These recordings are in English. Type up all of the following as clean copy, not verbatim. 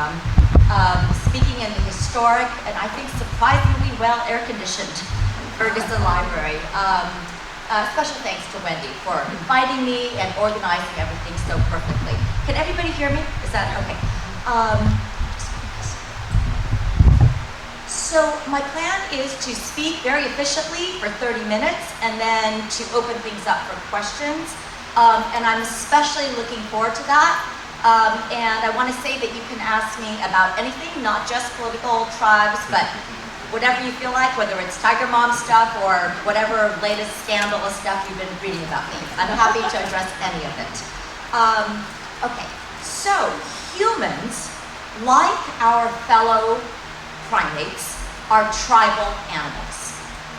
from, speaking in the historic and I think surprisingly well air-conditioned Ferguson Library. Special thanks to Wendy for inviting me and organizing everything so perfectly. Can everybody hear me? Is that okay? So my plan is to speak very efficiently for 30 minutes and then to open things up for questions. And I'm especially looking forward to that. And I want to say that you can ask me about anything, not just political tribes, but whatever you feel like, whether it's Tiger Mom stuff or whatever latest scandalous stuff you've been reading about me. I'm happy to address any of it. Okay, so humans, like our fellow primates, are tribal animals.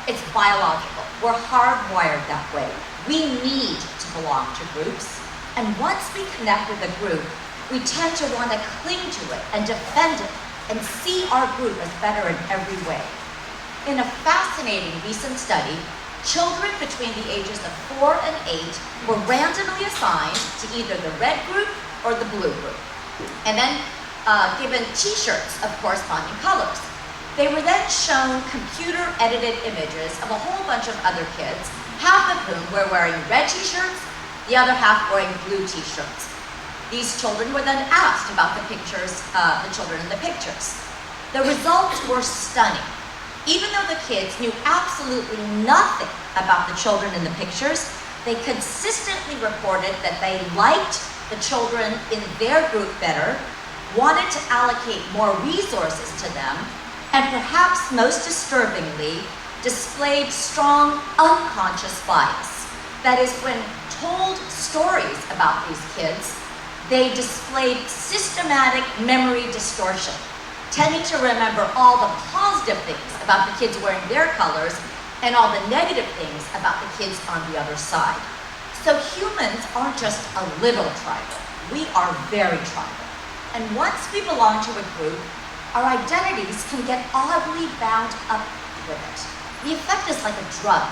It's biological. We're hardwired that way. We need to belong to groups, and once we connect with a group, we tend to want to cling to it and defend it and see our group as better in every way. In a fascinating recent study, children between the ages of 4 and 8 were randomly assigned to either the red group or the blue group, and then given t-shirts of corresponding colors. They were then shown computer-edited images of a whole bunch of other kids, half of whom were wearing red t-shirts, the other half wearing blue t-shirts. These children were then asked about the pictures, the children in the pictures. The results were stunning. Even though the kids knew absolutely nothing about the children in the pictures, they consistently reported that they liked the children in their group better, wanted to allocate more resources to them, and perhaps most disturbingly, displayed strong unconscious bias. That is, when told stories about these kids, they displayed systematic memory distortion, tending to remember all the positive things about the kids wearing their colors and all the negative things about the kids on the other side. So humans aren't just a little tribal, we are very tribal. And once we belong to a group, our identities can get oddly bound up with it. The effect is like a drug.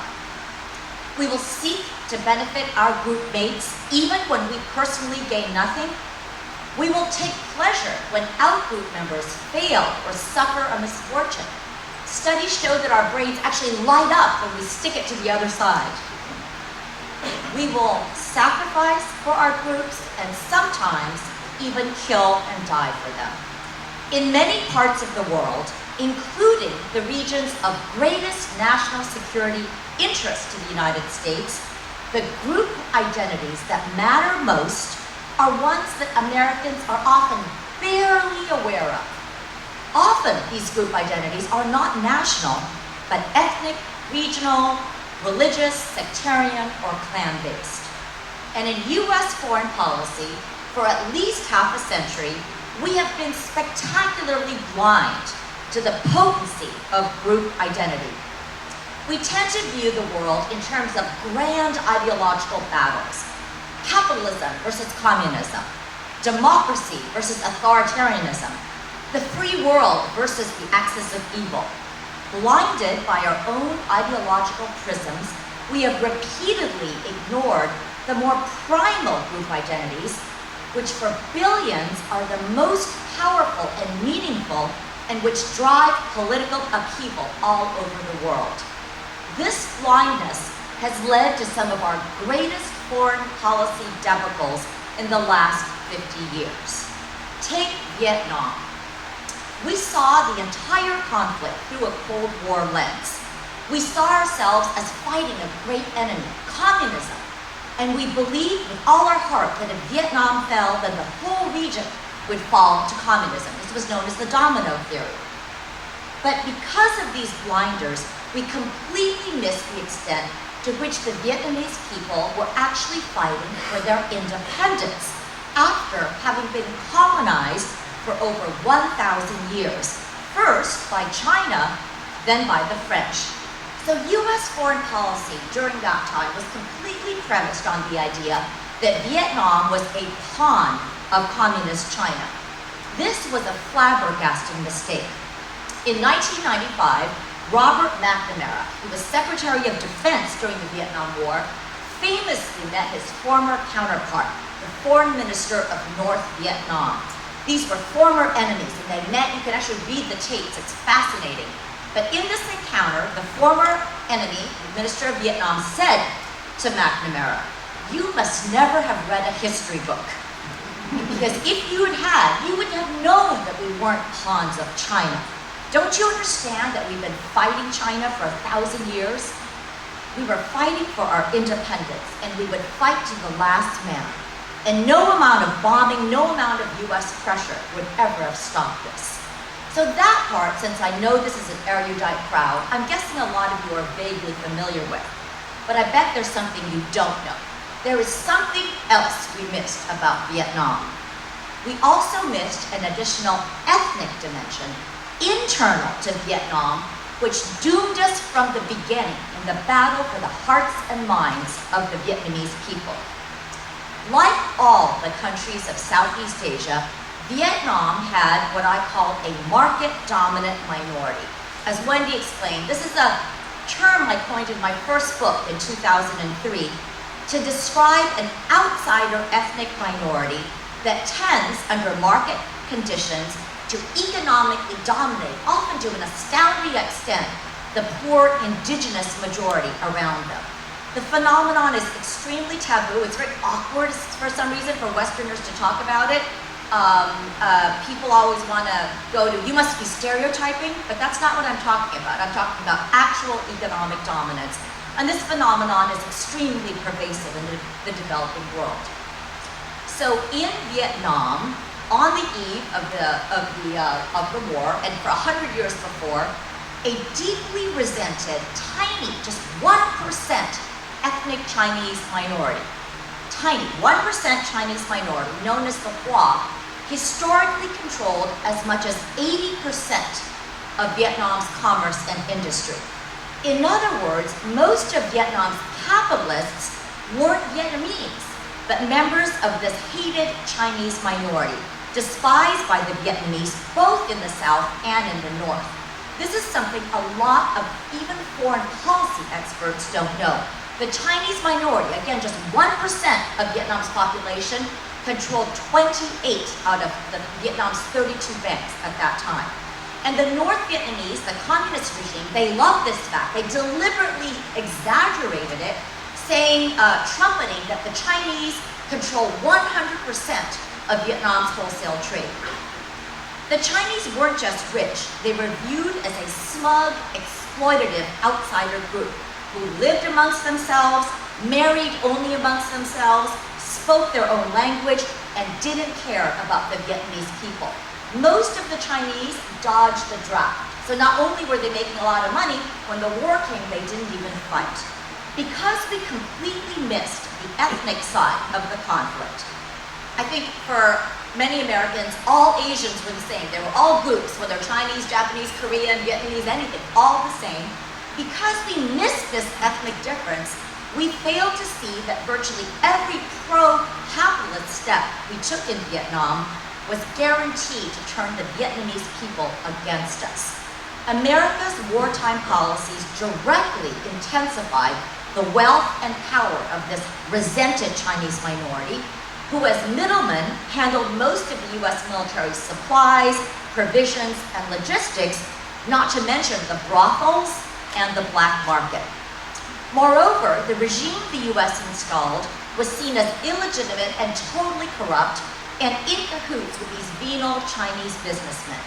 We will seek to benefit our group mates even when we personally gain nothing. We will take pleasure when out-group members fail or suffer a misfortune. Studies show that our brains actually light up when we stick it to the other side. We will sacrifice for our groups and sometimes even kill and die for them. In many parts of the world, including the regions of greatest national security interest to the United States, the group identities that matter most are ones that Americans are often barely aware of. Often, these group identities are not national, but ethnic, regional, religious, sectarian, or clan-based. And in U.S. foreign policy, for at least half a century, we have been spectacularly blind to the potency of group identity. We tend to view the world in terms of grand ideological battles: capitalism versus communism, democracy versus authoritarianism, the free world versus the axis of evil. Blinded by our own ideological prisms, we have repeatedly ignored the more primal group identities, which for billions are the most powerful and meaningful, and which drive political upheaval all over the world. This blindness has led to some of our greatest foreign policy debacles in the last 50 years. Take Vietnam. We saw the entire conflict through a Cold War lens. We saw ourselves as fighting a great enemy, communism, and we believed with all our heart that if Vietnam fell, then the whole region would fall to communism. This was known as the domino theory. But because of these blinders, we completely missed the extent to which the Vietnamese people were actually fighting for their independence after having been colonized for over 1,000 years, first by China, then by the French. So U.S. foreign policy during that time was completely premised on the idea that Vietnam was a pawn of communist China. This was a flabbergasting mistake. In 1995, Robert McNamara, who was Secretary of Defense during the Vietnam War, famously met his former counterpart, the Foreign Minister of North Vietnam, These were former enemies, and they met. You can actually read the tapes. It's fascinating. But in this encounter, the former enemy, the Minister of Vietnam, said to McNamara, "You must never have read a history book. Because if you had, you would have known that we weren't pawns of China. Don't you understand that we've been fighting China for 1,000 years? We were fighting for our independence, and we would fight to the last man. And no amount of bombing, no amount of US pressure would ever have stopped this." So that part, since I know this is an erudite crowd, I'm guessing a lot of you are vaguely familiar with. But I bet there's something you don't know. There is something else we missed about Vietnam. We also missed an additional ethnic dimension internal to Vietnam, which doomed us from the beginning in the battle for the hearts and minds of the Vietnamese people. Like all the countries of Southeast Asia, Vietnam had what I call a market-dominant minority. As Wendy explained, this is a term I coined in my first book in 2003 to describe an outsider ethnic minority that tends, under market conditions, to economically dominate, often to an astounding extent, the poor indigenous majority around them. The phenomenon is extremely taboo. It's very awkward for some reason for Westerners to talk about it. People always want to go to, you must be stereotyping, but that's not what I'm talking about. I'm talking about actual economic dominance. And this phenomenon is extremely pervasive in the developing world. So in Vietnam, on the eve of the war, and for 100 years before, a deeply resented, tiny, just 1% ethnic Chinese minority, tiny 1% Chinese minority, known as the Chua, historically controlled as much as 80% of Vietnam's commerce and industry. In other words, most of Vietnam's capitalists weren't Vietnamese, but members of this hated Chinese minority, despised by the Vietnamese both in the South and in the North. This is something a lot of even foreign policy experts don't know. The Chinese minority, again, just 1% of Vietnam's population, controlled 28 out of Vietnam's 32 banks at that time. And the North Vietnamese, the communist regime, they loved this fact. They deliberately exaggerated it, saying, trumpeting that the Chinese control 100% of Vietnam's wholesale trade. The Chinese weren't just rich. They were viewed as a smug, exploitative outsider group who lived amongst themselves, married only amongst themselves, spoke their own language, and didn't care about the Vietnamese people. Most of the Chinese dodged the draft. So not only were they making a lot of money, when the war came, they didn't even fight. Because we completely missed the ethnic side of the conflict. I think for many Americans, all Asians were the same. They were all groups, whether Chinese, Japanese, Korean, Vietnamese, anything, all the same. Because we missed this ethnic difference, we failed to see that virtually every pro-capitalist step we took in Vietnam was guaranteed to turn the Vietnamese people against us. America's wartime policies directly intensified the wealth and power of this resented Chinese minority, who as middlemen handled most of the US military supplies, provisions, and logistics, not to mention the brothels and the black market. Moreover, the regime the US installed was seen as illegitimate and totally corrupt and in cahoots with these venal Chinese businessmen.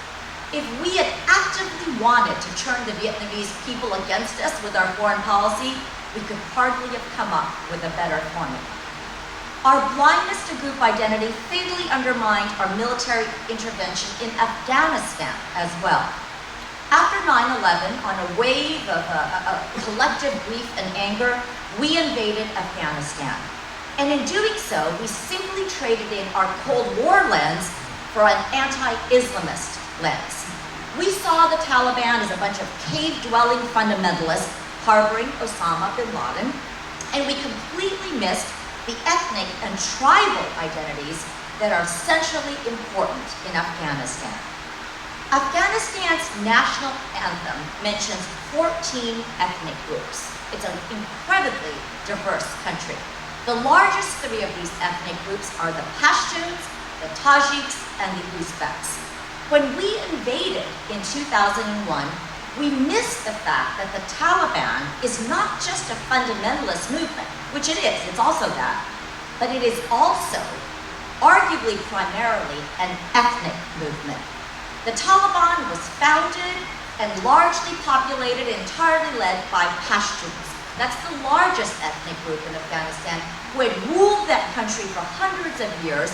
If we had actively wanted to turn the Vietnamese people against us with our foreign policy, we could hardly have come up with a better formula. Our blindness to group identity fatally undermined our military intervention in Afghanistan as well. After 9/11, on a wave of collective grief and anger, we invaded Afghanistan. And in doing so, we simply traded in our Cold War lens for an anti-Islamist lens. We saw the Taliban as a bunch of cave-dwelling fundamentalists harboring Osama bin Laden, and we completely missed the ethnic and tribal identities that are centrally important in Afghanistan. Afghanistan's national anthem mentions 14 ethnic groups. It's an incredibly diverse country. The largest three of these ethnic groups are the Pashtuns, the Tajiks, and the Uzbeks. When we invaded in 2001, we missed the fact that the Taliban is not just a fundamentalist movement, which it is, it's also that, but it is also, arguably primarily, an ethnic movement. The Taliban was founded and largely populated, entirely led by Pashtuns. That's the largest ethnic group in Afghanistan, who had ruled that country for hundreds of years,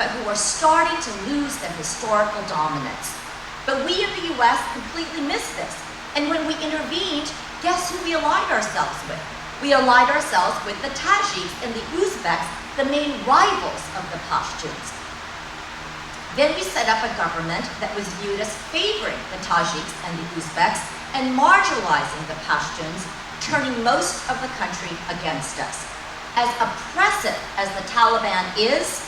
but who are starting to lose their historical dominance. But we in the US completely missed this. And when we intervened, guess who we allied ourselves with? We allied ourselves with the Tajiks and the Uzbeks, the main rivals of the Pashtuns. Then we set up a government that was viewed as favoring the Tajiks and the Uzbeks and marginalizing the Pashtuns, turning most of the country against us. As oppressive as the Taliban is,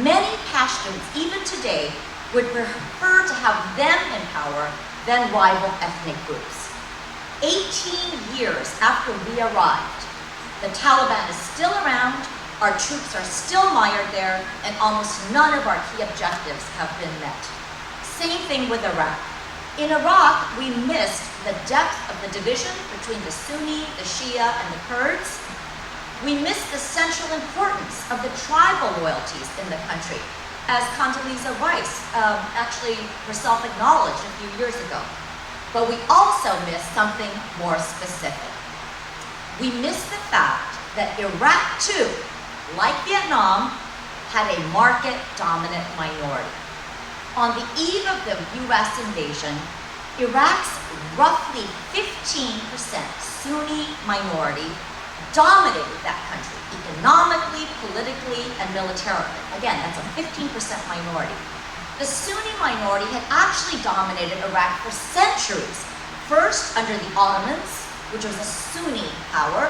many Pashtuns, even today, would prefer to have them in power than rival ethnic groups. 18 years after we arrived, the Taliban is still around, our troops are still mired there, and almost none of our key objectives have been met. Same thing with Iraq. In Iraq, we missed the depth of the division between the Sunni, the Shia, and the Kurds. We missed the central importance of the tribal loyalties in the country, as Condoleezza Rice actually herself acknowledged a few years ago. But we also missed something more specific. We missed the fact that Iraq too, like Vietnam, had a market-dominant minority. On the eve of the US invasion, Iraq's roughly 15% Sunni minority dominated that country, economically, politically, and militarily. Again, that's a 15% minority. The Sunni minority had actually dominated Iraq for centuries, first under the Ottomans, which was a Sunni power,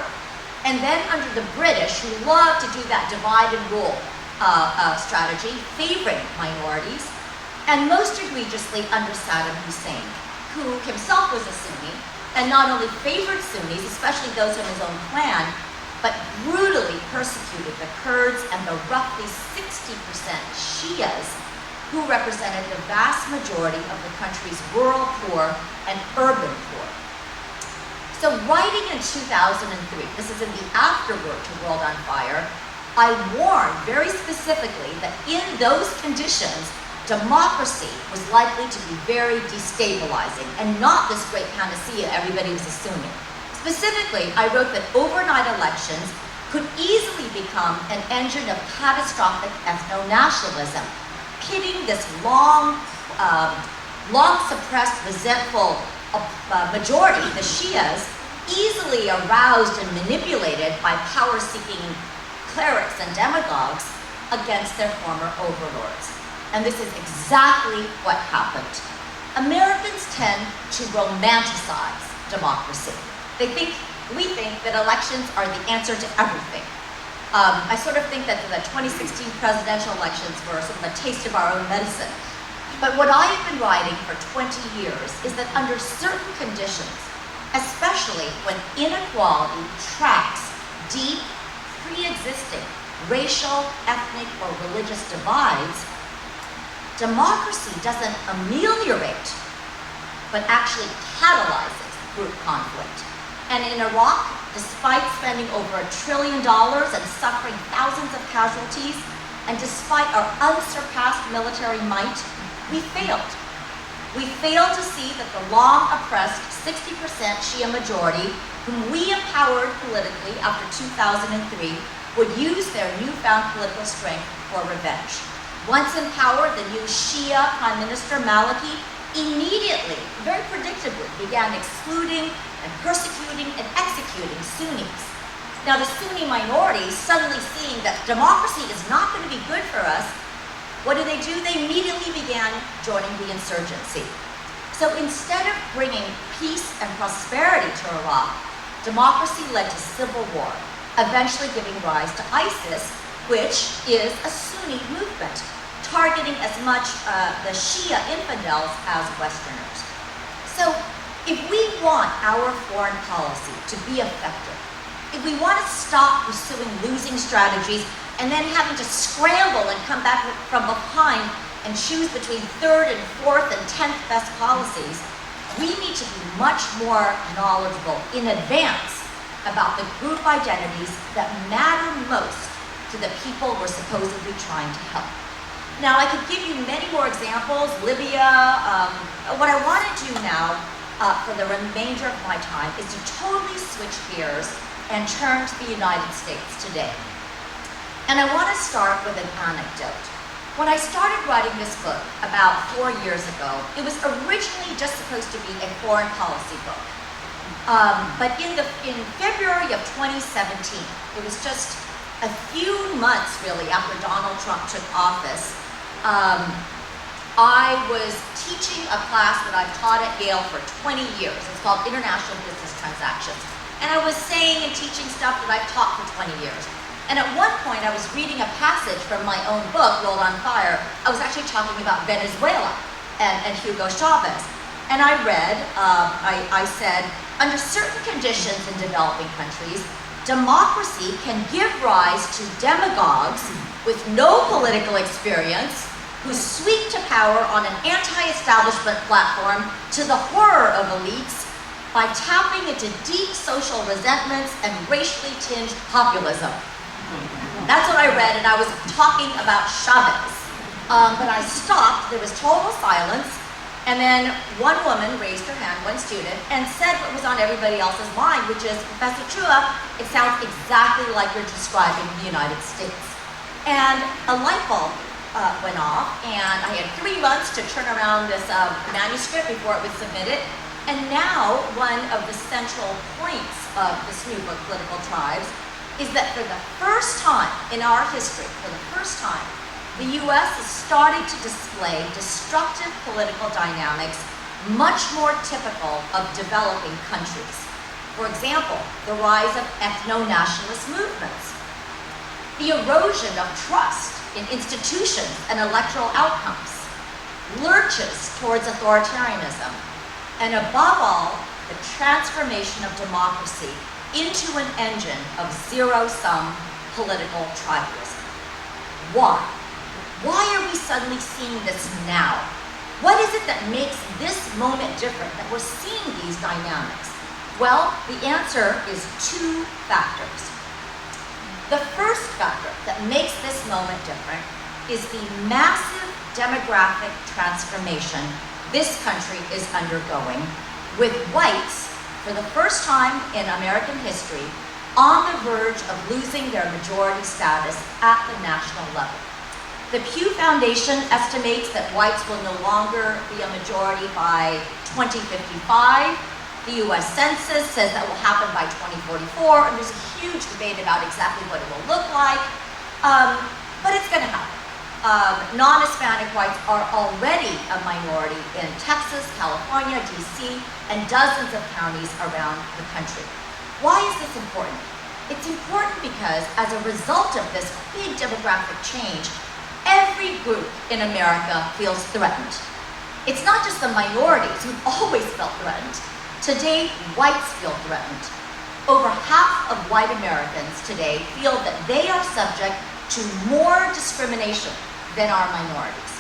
and then under the British, who loved to do that divide and rule strategy, favoring minorities, and most egregiously under Saddam Hussein, who himself was a Sunni, and not only favored Sunnis, especially those in his own clan, but brutally persecuted the Kurds and the roughly 60% Shias, who represented the vast majority of the country's rural poor and urban poor. So writing in 2003, this is in the afterword to World on Fire, I warned very specifically that in those conditions, democracy was likely to be very destabilizing and not this great panacea everybody was assuming. Specifically, I wrote that overnight elections could easily become an engine of catastrophic ethno-nationalism, pitting this long suppressed, resentful majority, the Shias, easily aroused and manipulated by power-seeking clerics and demagogues against their former overlords. And this is exactly what happened. Americans tend to romanticize democracy. We think that elections are the answer to everything. I sort of think that the 2016 presidential elections were sort of a taste of our own medicine. But what I have been writing for 20 years is that under certain conditions, especially when inequality tracks deep, pre-existing racial, ethnic, or religious divides, democracy doesn't ameliorate, but actually catalyzes group conflict. And in Iraq, despite spending over $1 trillion and suffering thousands of casualties, and despite our unsurpassed military might, we failed. We failed to see that the long-oppressed 60% Shia majority, whom we empowered politically after 2003, would use their newfound political strength for revenge. Once in power, the new Shia Prime Minister Maliki immediately, very predictably, began excluding and persecuting and executing Sunnis. Now the Sunni minority, suddenly seeing that democracy is not going to be good for us, what do? They immediately began joining the insurgency. So instead of bringing peace and prosperity to Iraq, democracy led to civil war, eventually giving rise to ISIS, which is a Sunni movement, targeting as much the Shia infidels as Westerners. So if we want our foreign policy to be effective, if we want to stop pursuing losing strategies and then having to scramble and come back from behind and choose between third and fourth and 10th best policies, we need to be much more knowledgeable in advance about the group identities that matter most to the people we're supposedly trying to help. Now, I could give you many more examples, Libya. What I want to do now for the remainder of my time is to totally switch gears and turn to the United States today. And I want to start with an anecdote. When I started writing this book about 4 years ago, it was originally just supposed to be a foreign policy book. But in February of 2017, it was just a few months really after Donald Trump took office, I was teaching a class that I've taught at Yale for 20 years. It's called International Business Transactions. And I was saying and teaching stuff that I've taught for 20 years. And at one point, I was reading a passage from my own book, World on Fire. I was actually talking about Venezuela and Hugo Chavez. And I read, I said, under certain conditions in developing countries, democracy can give rise to demagogues with no political experience who sweep to power on an anti-establishment platform to the horror of elites by tapping into deep social resentments and racially tinged populism. That's what I read, and I was talking about Chavez. But I stopped, there was total silence, and then one woman raised her hand, one student, and said what was on everybody else's mind, which is, Professor Chua, it sounds exactly like you're describing the United States. And a light bulb went off, and I had 3 months to turn around this manuscript before it was submitted. And now, one of the central points of this new book, Political Tribes, is that for the first time in our history, for the first time, the US is starting to display destructive political dynamics much more typical of developing countries. For example, the rise of ethno-nationalist movements, the erosion of trust in institutions and electoral outcomes, lurches towards authoritarianism, and above all, the transformation of democracy into an engine of zero-sum political tribalism. Why? Why are we suddenly seeing this now? What is it that makes this moment different, that we're seeing these dynamics? Well, the answer is 2 factors. The first factor that makes this moment different is the massive demographic transformation this country is undergoing, with whites, for the first time in American history, on the verge of losing their majority status at the national level. The Pew Foundation estimates that whites will no longer be a majority by 2055. The US Census says that will happen by 2044, and there's a huge debate about exactly what it will look like, but it's gonna happen. Non-Hispanic whites are already a minority in Texas, California, DC, and dozens of counties around the country. Why is this important? It's important because as a result of this big demographic change, every group in America feels threatened. It's not just the minorities who've always felt threatened. Today, whites feel threatened. Over half of white Americans today feel that they are subject to more discrimination than our minorities.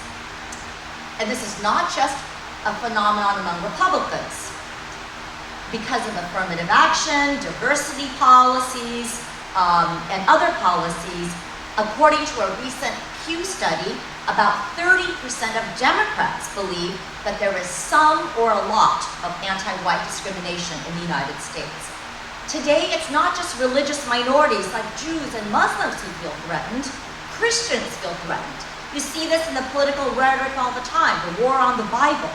And this is not just a phenomenon among Republicans. Because of affirmative action, diversity policies, and other policies, according to a recent Pew study, about 30% of Democrats believe that there is some or a lot of anti-white discrimination in the United States. Today, it's not just religious minorities like Jews and Muslims who feel threatened. Christians feel threatened. You see this in the political rhetoric all the time, the war on the Bible.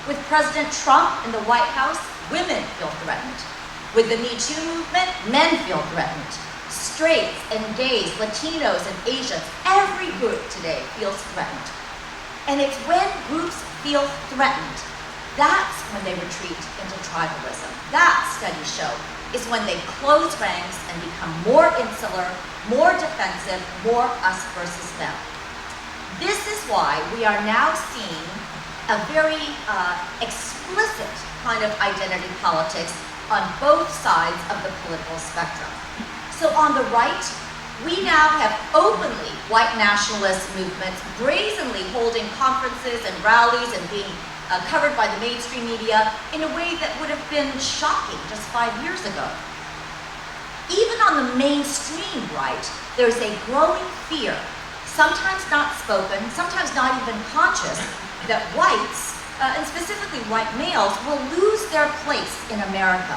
With President Trump in the White House, women feel threatened. With the Me Too movement, men feel threatened. Straights and gays, Latinos and Asians, every group today feels threatened. And it's when groups feel threatened, that's when they retreat into tribalism. That, studies show, is when they close ranks and become more insular, more defensive, more us versus them. This is why we are now seeing a very explicit kind of identity politics on both sides of the political spectrum. So on the right, We now have openly white nationalist movements brazenly holding conferences and rallies and being covered by the mainstream media in a way that would have been shocking just 5 years ago. Even on the mainstream right, there's a growing fear, sometimes not spoken, sometimes not even conscious, that whites, and specifically white males, will lose their place in America.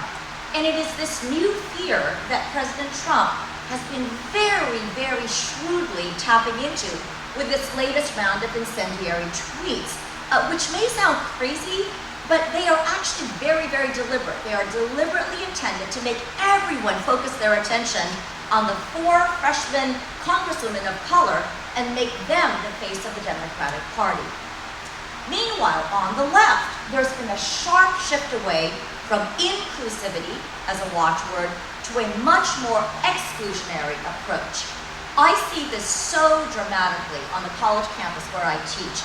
And it is this new fear that President Trump has been very, very shrewdly tapping into with this latest round of incendiary tweets, which may sound crazy, but they are actually very, very deliberate. They are deliberately intended to make everyone focus their attention on the 4 freshman congresswomen of color and make them the face of the Democratic Party. Meanwhile, on the left, there's been a sharp shift away from inclusivity as a watchword to a much more exclusionary approach. I see this so dramatically on the college campus where I teach.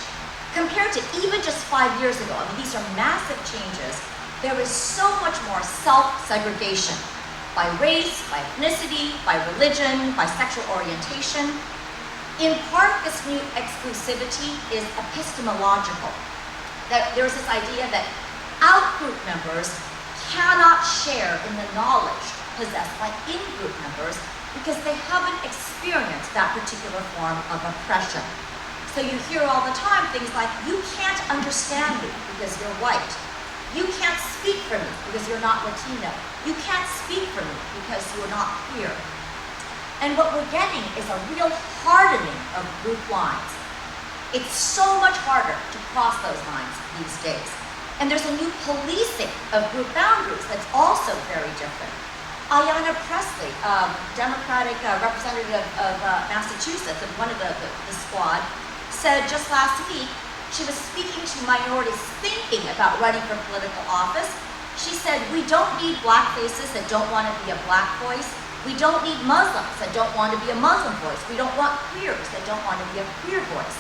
Compared to even just 5 years ago, I mean, these are massive changes. There is so much more self-segregation by race, by ethnicity, by religion, by sexual orientation. In part, this new exclusivity is epistemological. That there's this idea that out-group members cannot share in the knowledge possessed by in-group members because they haven't experienced that particular form of oppression. So you hear all the time things like, you can't understand me because you're white. You can't speak for me because you're not Latino. You can't speak for me because you're not queer. And what we're getting is a real hardening of group lines. It's so much harder to cross those lines these days. And there's a new policing of group boundaries that's also very different. Ayanna Pressley, Democratic representative of Massachusetts, and one of the squad, said just last week, she was speaking to minorities thinking about running for political office. She said, we don't need black faces that don't want to be a black voice. We don't need Muslims that don't want to be a Muslim voice. We don't want queers that don't want to be a queer voice.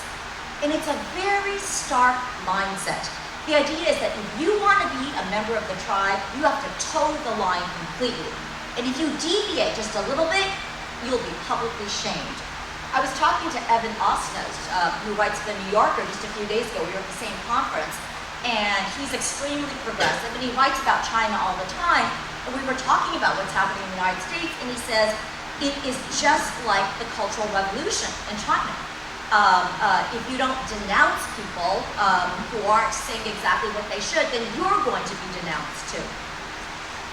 And it's a very stark mindset. The idea is that if you want to be a member of the tribe, you have to toe the line completely. And if you deviate just a little bit, you'll be publicly shamed. I was talking to Evan Osnos, who writes for The New Yorker just a few days ago. We were at the same conference, and he's extremely progressive, and he writes about China all the time. And we were talking about what's happening in the United States, and he says, it is just like the Cultural Revolution in China. If you don't denounce people who aren't saying exactly what they should, then you're going to be denounced too.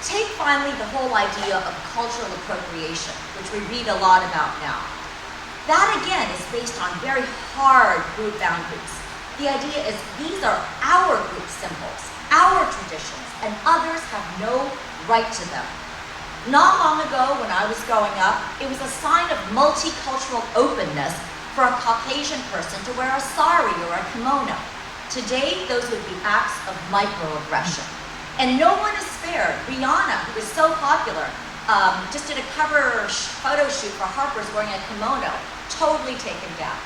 Take finally the whole idea of cultural appropriation, which we read a lot about now. That again is based on very hard group boundaries. The idea is these are our group symbols, our traditions, and others have no right to them. Not long ago, when I was growing up, it was a sign of multicultural openness for a Caucasian person to wear a sari or a kimono. Today, those would be acts of microaggression. And no one is spared. Rihanna, who is so popular, just did a cover photo shoot for Harper's wearing a kimono, totally taken down.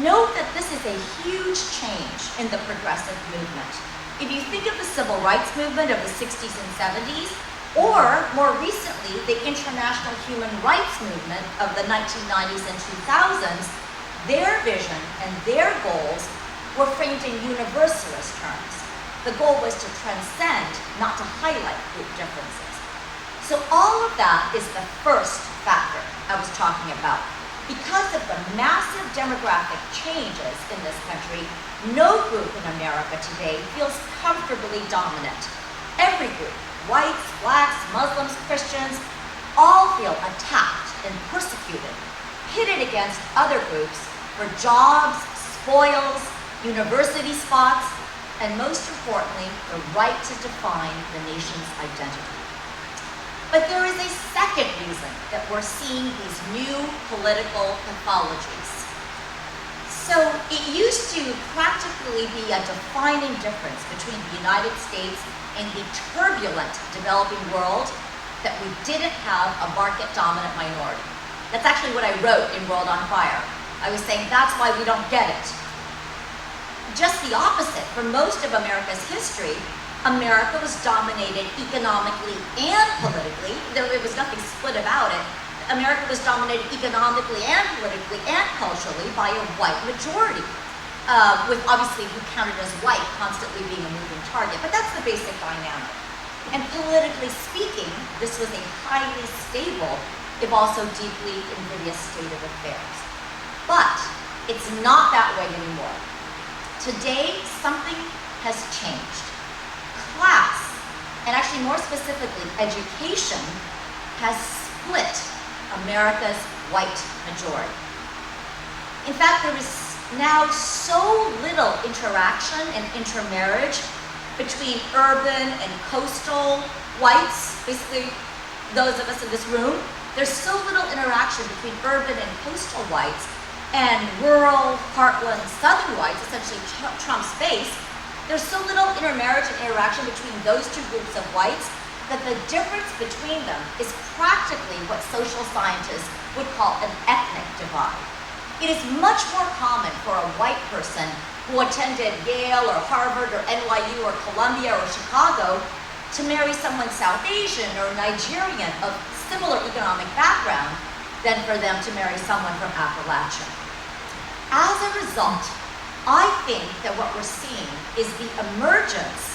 Note that this is a huge change in the progressive movement. If you think of the civil rights movement of the 60s and 70s, or more recently, the international human rights movement of the 1990s and 2000s, their vision and their goals were framed in universalist terms. The goal was to transcend, not to highlight group differences. So all of that is the first factor I was talking about. Because of the massive demographic changes in this country, no group in America today feels comfortably dominant. Every group, whites, blacks, Muslims, Christians, all feel attacked and persecuted, pitted against other groups for jobs, spoils, university spots, and most importantly, the right to define the nation's identity. But there is a second reason that we're seeing these new political pathologies. So it used to practically be a defining difference between the United States and the turbulent developing world that we didn't have a market-dominant minority. That's actually what I wrote in World on Fire. I was saying that's why we don't get it. Just the opposite. For most of America's history, America was dominated economically and politically. There was nothing split about it. America was dominated economically and politically and culturally by a white majority, with obviously who counted as white constantly being a moving target. But that's the basic dynamic. And politically speaking, this was a highly stable, if also deeply invidious state of affairs. But it's not that way anymore. Today, something has changed. Class, and actually more specifically, education, has split America's white majority. In fact, there is now so little interaction and intermarriage between urban and coastal whites, basically those of us in this room. There's so little interaction between urban and coastal whites and rural, heartland, southern whites, essentially Trump's base. There's so little intermarriage and interaction between those two groups of whites that the difference between them is practically what social scientists would call an ethnic divide. It is much more common for a white person who attended Yale or Harvard or NYU or Columbia or Chicago to marry someone South Asian or Nigerian of similar economic background than for them to marry someone from Appalachia. As a result, I think that what we're seeing is the emergence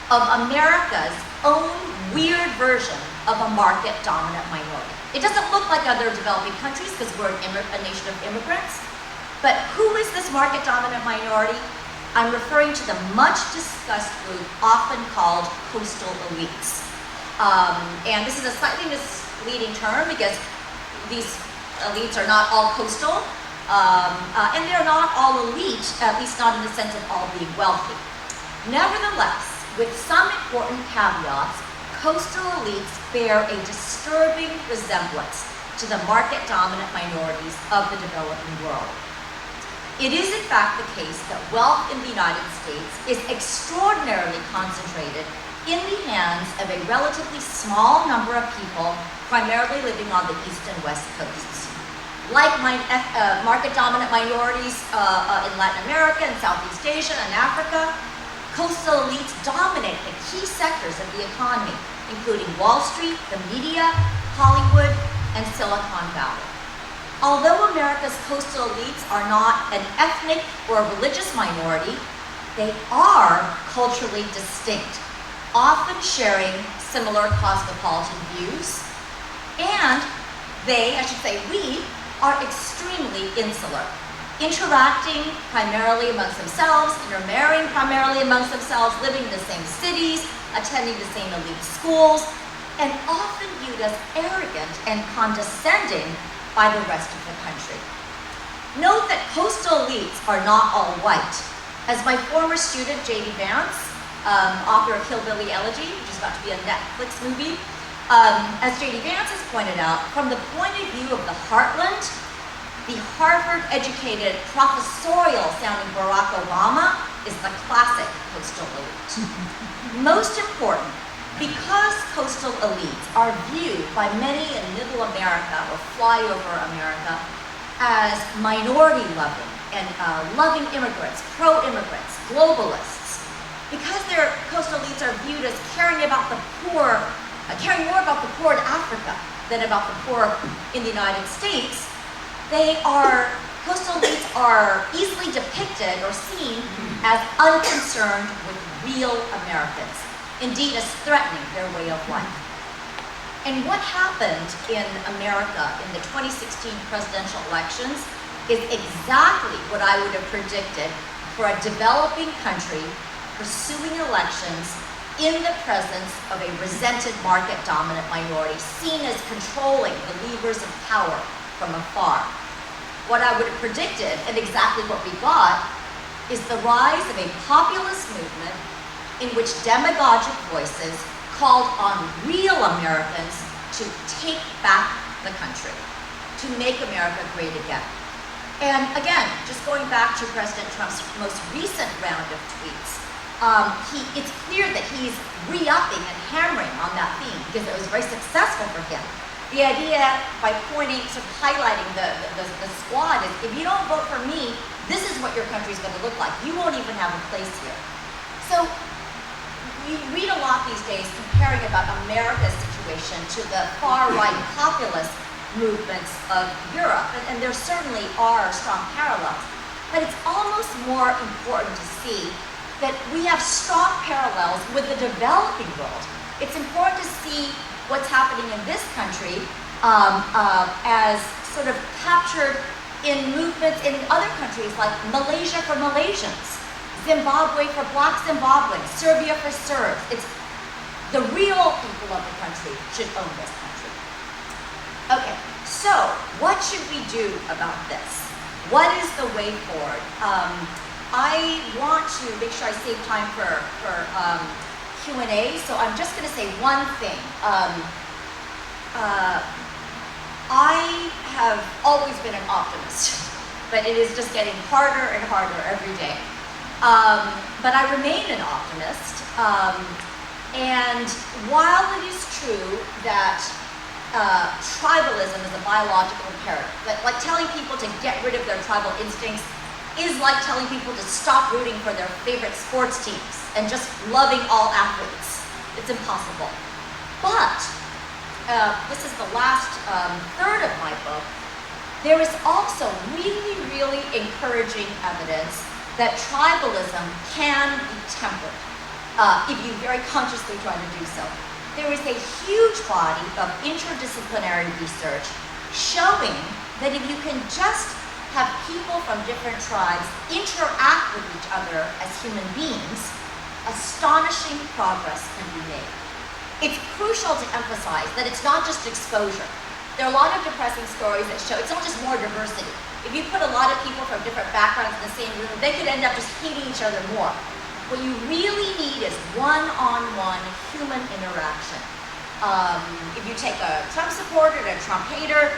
of America's own weird version of a market-dominant minority. It doesn't look like other developing countries because we're a nation of immigrants. But who is this market-dominant minority? I'm referring to the much-discussed group often called coastal elites. And this is a slightly misleading term because these elites are not all coastal, and they're not all elite, at least not in the sense of all being wealthy. Nevertheless, with some important caveats, coastal elites bear a disturbing resemblance to the market-dominant minorities of the developing world. It is in fact the case that wealth in the United States is extraordinarily concentrated in the hands of a relatively small number of people, primarily living on the east and west coasts. Like market-dominant minorities in Latin America and Southeast Asia and Africa, coastal elites dominate the key sectors of the economy, including Wall Street, the media, Hollywood, and Silicon Valley. Although America's coastal elites are not an ethnic or religious minority, they are culturally distinct, often sharing similar cosmopolitan views, and they, I should say we, are extremely insular, interacting primarily amongst themselves, intermarrying primarily amongst themselves, living in the same cities, attending the same elite schools, and often viewed as arrogant and condescending by the rest of the country. Note that coastal elites are not all white. As my former student, J.D. Vance, author of Hillbilly Elegy, which is about to be a Netflix movie, as J.D. Vance has pointed out, from the point of view of the heartland, the Harvard-educated, professorial-sounding Barack Obama is the classic coastal elite. Most important, because coastal elites are viewed by many in middle America or flyover America as minority-loving and loving immigrants, pro-immigrants, globalists, because their coastal elites are viewed as caring about the poor, caring more about the poor in Africa than about the poor in the United States, coastal elites are easily depicted or seen as unconcerned with real Americans, indeed as threatening their way of life. And what happened in America in the 2016 presidential elections is exactly what I would have predicted for a developing country pursuing elections in the presence of a resented market-dominant minority seen as controlling the levers of power from afar. What I would have predicted, and exactly what we got, is the rise of a populist movement in which demagogic voices called on real Americans to take back the country, to make America great again. And again, just going back to President Trump's most recent round of tweets, it's clear that he's re-upping and hammering on that theme because it was very successful for him. The idea, by pointing, sort of highlighting the squad, is if you don't vote for me, this is what your country's going to look like. You won't even have a place here. So we read a lot these days comparing about America's situation situation to the far-right populist movements of Europe, and there certainly are strong parallels. But it's almost more important to see that we have strong parallels with the developing world. It's important to see what's happening in this country as sort of captured in movements in other countries like Malaysia for Malaysians, Zimbabwe for Black Zimbabweans, Serbia for Serbs. It's the real people of the country should own this country. Okay, so what should we do about this? What is the way forward? I want to make sure I save time for Q&A, so I'm just going to say one thing. I have always been an optimist, but it is just getting harder and harder every day. But I remain an optimist, and while it is true that tribalism is a biological imperative, like telling people to get rid of their tribal instincts is like telling people to stop rooting for their favorite sports teams and just loving all athletes. It's impossible. But this is the last third of my book. There is also really, really encouraging evidence that tribalism can be tempered if you very consciously try to do so. There is a huge body of interdisciplinary research showing that if you can just have people from different tribes interact with each other as human beings, astonishing progress can be made. It's crucial to emphasize that it's not just exposure. There are a lot of depressing stories that show it's not just more diversity. If you put a lot of people from different backgrounds in the same room, they could end up just hating each other more. What you really need is one-on-one human interaction. If you take a Trump supporter and a Trump hater,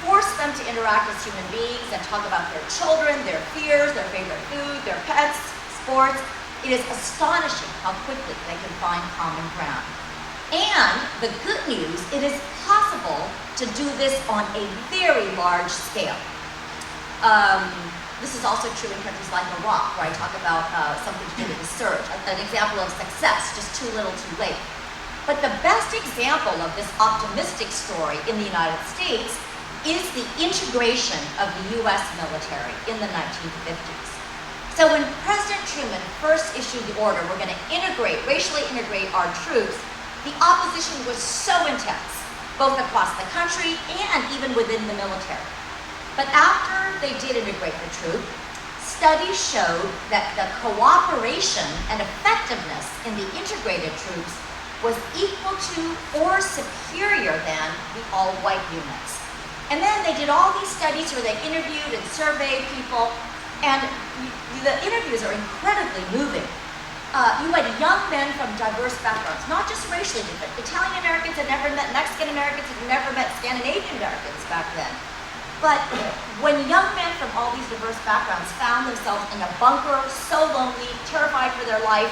force them to interact as human beings and talk about their children, their fears, their favorite food, their pets, sports. It is astonishing how quickly they can find common ground. And the good news, it is possible to do this on a very large scale. This is also true in countries like Iraq, where I talk about something to do with the surge, an example of success, just too little too late. But the best example of this optimistic story in the United States is the integration of the US military in the 1950s. So when President Truman first issued the order, we're going to racially integrate our troops, the opposition was so intense, both across the country and even within the military. But after they did integrate the troop, studies showed that the cooperation and effectiveness in the integrated troops was equal to or superior than the all-white units. And then they did all these studies where they interviewed and surveyed people, and the interviews are incredibly moving. You had young men from diverse backgrounds, not just racially different. Italian Americans had never met Mexican Americans, had never met Scandinavian Americans back then. But when young men from all these diverse backgrounds found themselves in a bunker, so lonely, terrified for their life,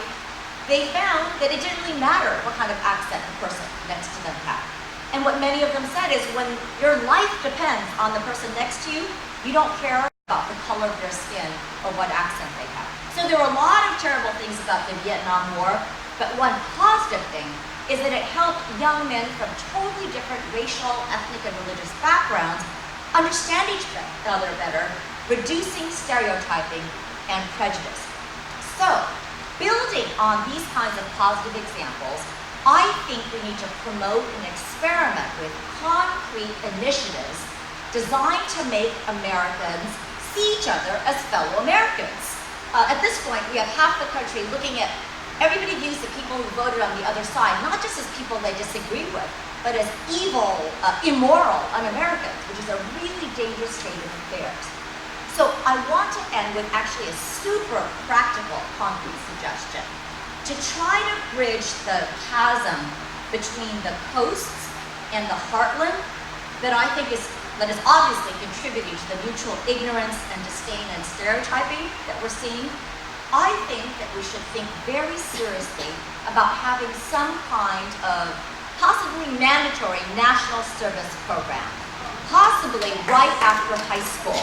they found that it didn't really matter what kind of accent the person next to them had. And what many of them said is when your life depends on the person next to you, you don't care about the color of their skin or what accent they have. So there were a lot of terrible things about the Vietnam War, but one positive thing is that it helped young men from totally different racial, ethnic, and religious backgrounds understand each other better, reducing stereotyping and prejudice. So, building on these kinds of positive examples, I think we need to promote and experiment with concrete initiatives designed to make Americans see each other as fellow Americans. At this point, we have half the country looking at everybody views the people who voted on the other side, not just as people they disagree with, but as evil, immoral un-Americans, which is a really dangerous state of affairs. So I want to end with actually a super practical, concrete suggestion to try to bridge the chasm between the coasts and the heartland that I think is obviously contributing to the mutual ignorance and disdain and stereotyping that we're seeing. I think that we should think very seriously about having some kind of possibly mandatory national service program, possibly right after high school.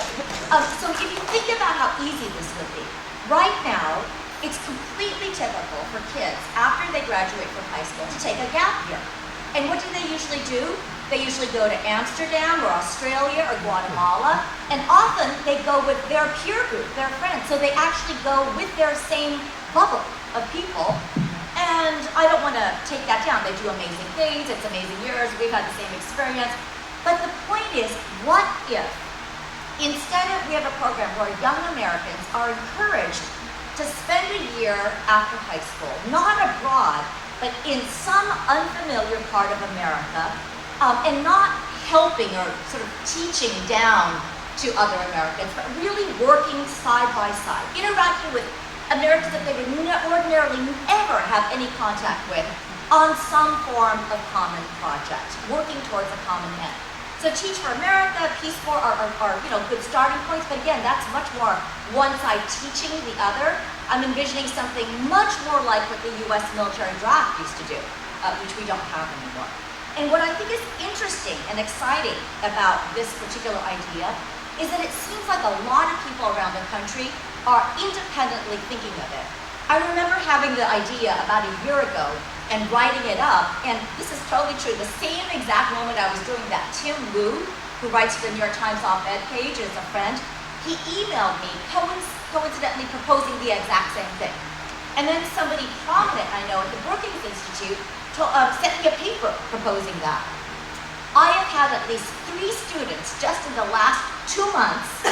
So if you think about how easy this would be, right now, it's completely typical for kids after they graduate from high school to take a gap year. And what do they usually do? They usually go to Amsterdam or Australia or Guatemala, and often they go with their peer group, their friends. So they actually go with their same bubble of people. And I don't want to take that down. They do amazing things. It's amazing years. We've had the same experience. But the point is, what if instead of we have a program where young Americans are encouraged to spend a year after high school, not abroad, but in some unfamiliar part of America, and not helping or sort of teaching down to other Americans, but really working side by side, interacting with Americans that they would ordinarily never have any contact with on some form of common project, working towards a common end. So Teach for America, Peace Corps are good starting points, but again, that's much more one side teaching the other. I'm envisioning something much more like what the US military draft used to do, which we don't have anymore. And what I think is interesting and exciting about this particular idea is that it seems like a lot of people around the country are independently thinking of it. I remember having the idea about a year ago and writing it up, and this is totally true. The same exact moment I was doing that, Tim Wu, who writes for the New York Times op-ed page, is a friend, he emailed me coincidentally proposing the exact same thing. And then somebody prominent I know at the Brookings Institute sent me a paper proposing that. I have had at least 3 students just in the last 2 months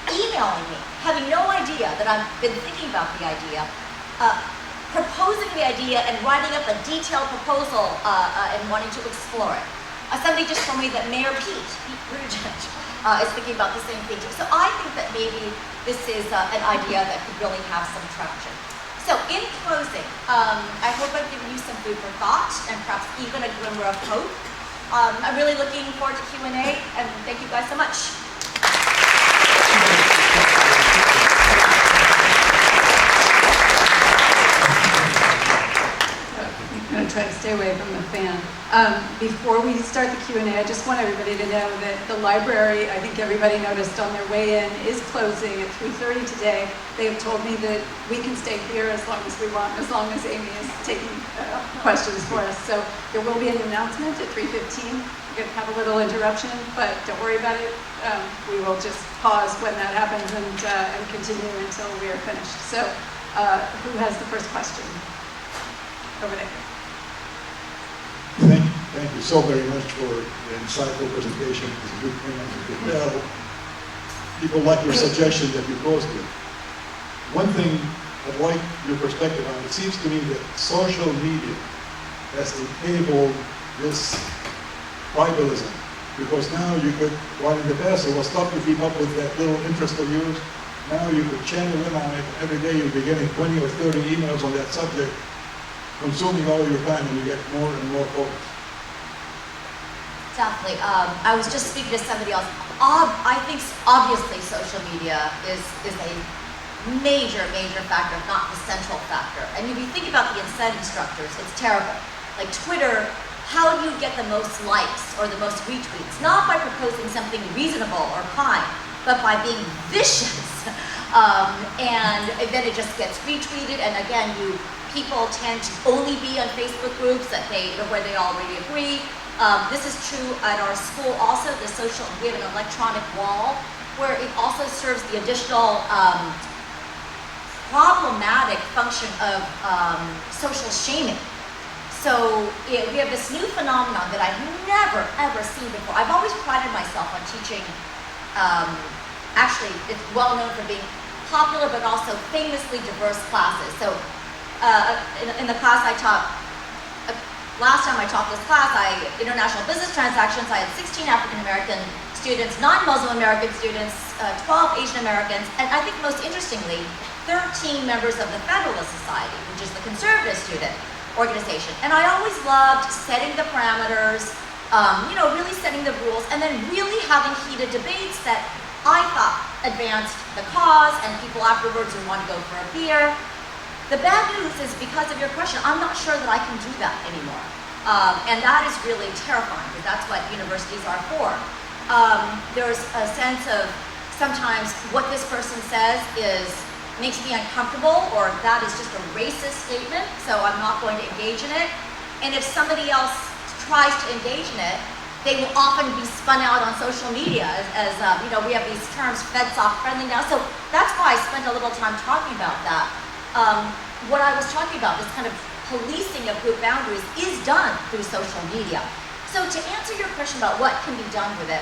emailing me, having no idea that I've been thinking about the idea, proposing the idea and writing up a detailed proposal and wanting to explore it. Somebody just told me that Mayor Pete Buttigieg is thinking about the same thing too. So I think that maybe this is an idea that could really have some traction. So in closing, I hope I've given you some food for thought and perhaps even a glimmer of hope. I'm really looking forward to Q&A, and thank you guys so much. I'm going to try to stay away from the fan. Before we start the Q&A, I just want everybody to know that the library, I think everybody noticed on their way in, is closing at 3:30 today. They have told me that we can stay here as long as we want, as long as Amy is taking questions for us. So there will be an announcement at 3:15. We're going to have a little interruption, but don't worry about it. We will just pause when that happens and continue until we are finished. So who has the first question? Over there. Thank you so very much for the insightful presentation. It's a good thing. You could tell people like your suggestion that you posted. One thing I'd like your perspective on, it seems to me that social media has enabled this tribalism, because now you could, while in the past it was tough to keep up with that little interest of yours, now you could channel in on it. Every day you'll be getting 20 or 30 emails on that subject, consuming all your time, and you get more and more focus. Definitely. I was just speaking to somebody else. I think obviously social media is a major factor, if not the central factor. And if you think about the incentive structures, it's terrible. Like Twitter, how do you get the most likes or the most retweets? Not by proposing something reasonable or kind, but by being vicious. And then it just gets retweeted, and again, people tend to only be on Facebook groups where they already agree. This is true at our school also. We have an electronic wall where it also serves the additional problematic function of social shaming. So we have this new phenomenon that I've never ever seen before. I've always prided myself on teaching, actually it's well known for being popular but also famously diverse classes. So in the class I taught, last time I taught this class, international business transactions, I had 16 African American students, 9 Muslim American students, 12 Asian Americans, and I think most interestingly, 13 members of the Federalist Society, which is the conservative student organization. And I always loved setting the parameters, really setting the rules, and then really having heated debates that I thought advanced the cause, and people afterwards would want to go for a beer. The bad news is, because of your question, I'm not sure that I can do that anymore. And that is really terrifying, because that's what universities are for. There's a sense of sometimes what this person says makes me uncomfortable, or that is just a racist statement, so I'm not going to engage in it. And if somebody else tries to engage in it, they will often be spun out on social media as you know, we have these terms, FedSoc friendly now. So that's why I spent a little time talking about that. What I was talking about, this kind of policing of group boundaries, is done through social media. So to answer your question about what can be done with it,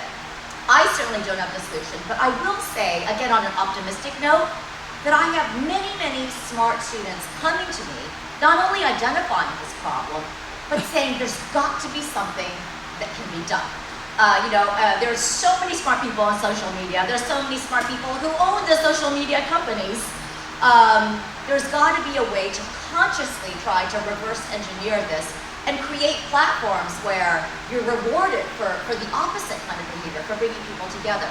I certainly don't have the solution, but I will say, again on an optimistic note, that I have many, many smart students coming to me, not only identifying this problem, but saying there's got to be something that can be done. There's so many smart people on social media. There's so many smart people who own the social media companies. There's got to be a way to consciously try to reverse engineer this and create platforms where you're rewarded for the opposite kind of behavior, for bringing people together.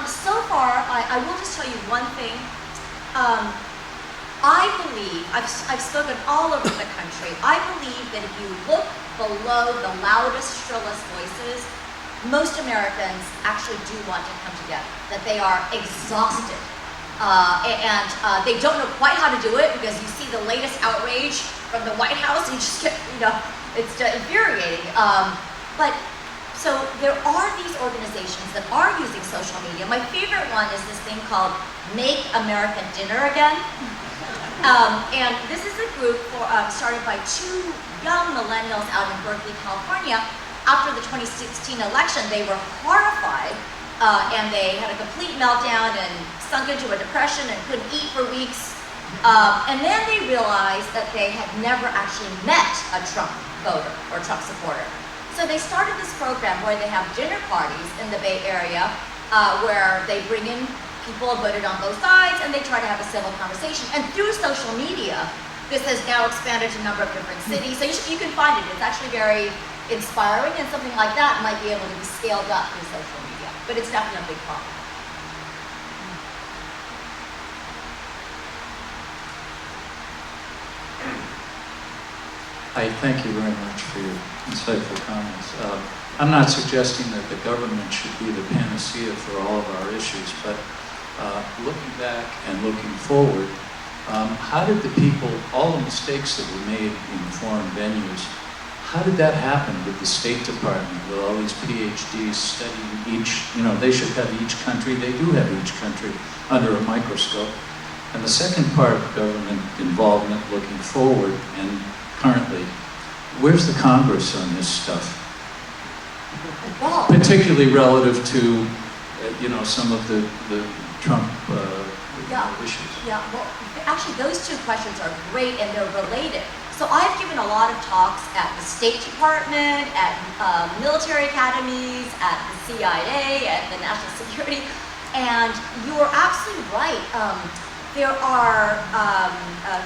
So far, I will just tell you one thing. I believe, I've spoken all over the country, I believe that if you look below the loudest, shrillest voices, most Americans actually do want to come together, that they are exhausted. And they don't know quite how to do it because you see the latest outrage from the White House, and you just get, it's infuriating. So there are these organizations that are using social media. My favorite one is this thing called Make America Dinner Again. And this is a group started by two young millennials out in Berkeley, California. After the 2016 election, they were horrified and they had a complete meltdown and sunk into a depression and couldn't eat for weeks. And then they realized that they had never actually met a Trump voter or Trump supporter. So they started this program where they have dinner parties in the Bay Area where they bring in people voted on both sides and they try to have a civil conversation. And through social media, this has now expanded to a number of different cities. So you can find it. It's actually very inspiring, and something like that might be able to be scaled up through social media. But it's definitely a big problem. I thank you very much for your insightful comments. I'm not suggesting that the government should be the panacea for all of our issues, but looking back and looking forward, how did the people, all the mistakes that were made in foreign venues, how did that happen with the State Department, with all these PhDs studying each, they should have each country, they do have each country under a microscope. And the second part of government involvement looking forward and currently, where's the Congress on this stuff? Well, Particularly relative to, some of the Trump issues. Yeah, well, actually those two questions are great and they're related. So I've given a lot of talks at the State Department, at military academies, at the CIA, at the National Security, and you're absolutely right. There are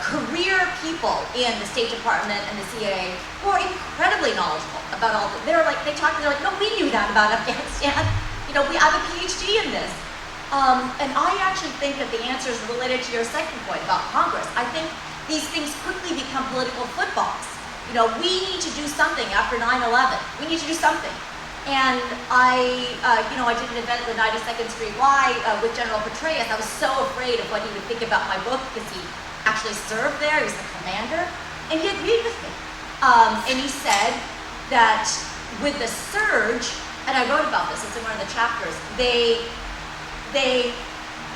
career people in the State Department and the CIA who are incredibly knowledgeable about all this. They're like, no, we knew that about Afghanistan. We have a PhD in this. And I actually think that the answer is related to your second point about Congress. I think these things quickly become political footballs. We need to do something after 9/11. We need to do something. And I did an event at the 92nd Street Y with General Petraeus. I was so afraid of what he would think about my book because he actually served there. He was the commander, and he agreed with me. And he said that with the surge, and I wrote about this, it's in one of the chapters, they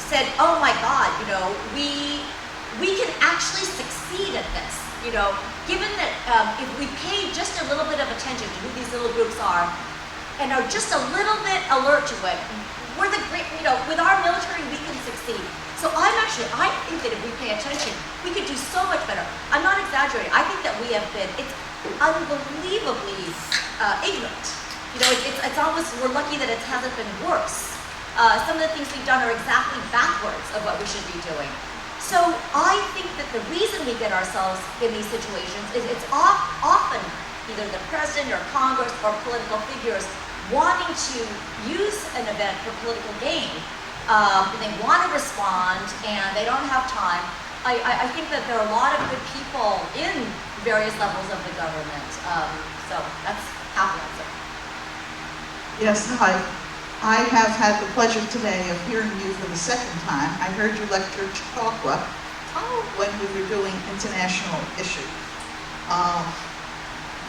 said, oh my God, we can actually succeed at this. Given that if we pay just a little bit of attention to who these little groups are, and are just a little bit alert to it, we're the great, with our military, we can succeed. So I think that if we pay attention, we could do so much better. I'm not exaggerating. I think that we have been, it's unbelievably ignorant. It's almost, we're lucky that it hasn't been worse. Some of the things we've done are exactly backwards of what we should be doing. So I think that the reason we get ourselves in these situations is it's often either the president or Congress or political figures wanting to use an event for political gain. They want to respond and they don't have time. I think that there are a lot of good people in various levels of the government. So that's half an answer. Yes, hi. I have had the pleasure today of hearing you for the second time. I heard you lecture Chua when we were doing international issues.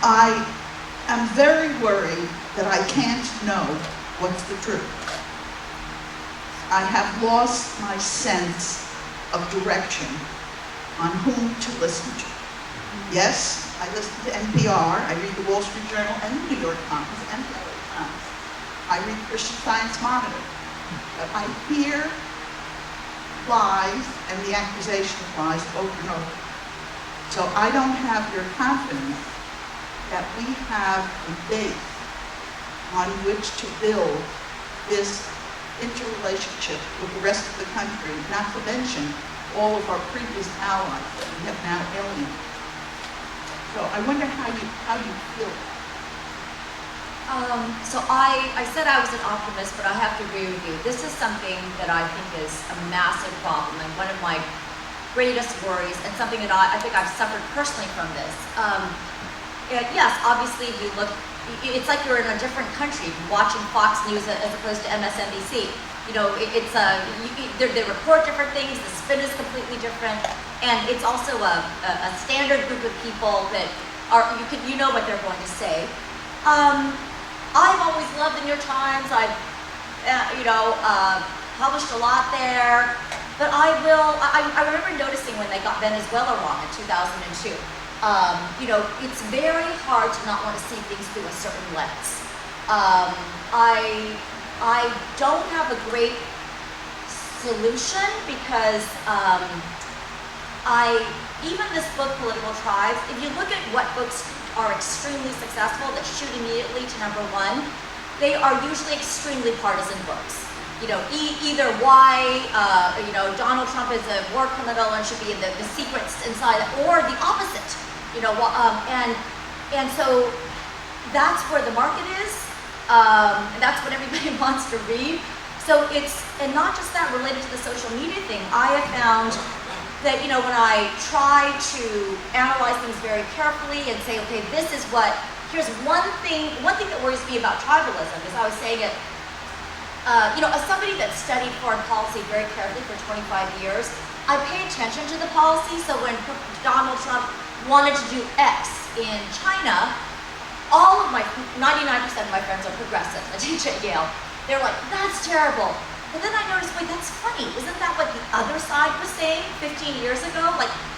I am very worried that I can't know what's the truth. I have lost my sense of direction on whom to listen to. Yes, I listen to NPR, I read the Wall Street Journal and the New York Times and the LA Times. I read Christian Science Monitor. But I hear lies and the accusation of lies over and over. So I don't have your confidence that we have a base on which to build this interrelationship with the rest of the country, not to mention all of our previous allies that we have now alienated. So I wonder how you feel. So I said I was an optimist, but I have to agree with you. This is something that I think is a massive problem and one of my greatest worries, and something that I think I've suffered personally from this. Yes, obviously if you look, it's like you're in a different country watching Fox News as opposed to MSNBC. You know, they report different things, the spin is completely different, and it's also a standard group of people that are, you know what they're going to say. I've always loved the New York Times. I've, published a lot there, but I remember noticing when they got Venezuela wrong in 2002. It's very hard to not want to see things through a certain lens. I don't have a great solution because even this book, Political Tribes, if you look at what books are extremely successful that shoot immediately to #1, they are usually extremely partisan books. Either why, Donald Trump is a war criminal and should be in the secrets inside, or the opposite. And so that's where the market is. And that's what everybody wants to read. So and not just that, related to the social media thing, I have found that, when I try to analyze things very carefully and say, okay, here's one thing that worries me about tribalism, is I was saying it, as somebody that studied foreign policy very carefully for 25 years, I pay attention to the policy. So when Donald Trump wanted to do X in China, 99% of my friends are progressive. I teach at Yale. They're like, that's terrible. But then I noticed, wait, that's funny. Isn't that what the other side was saying 15 years ago?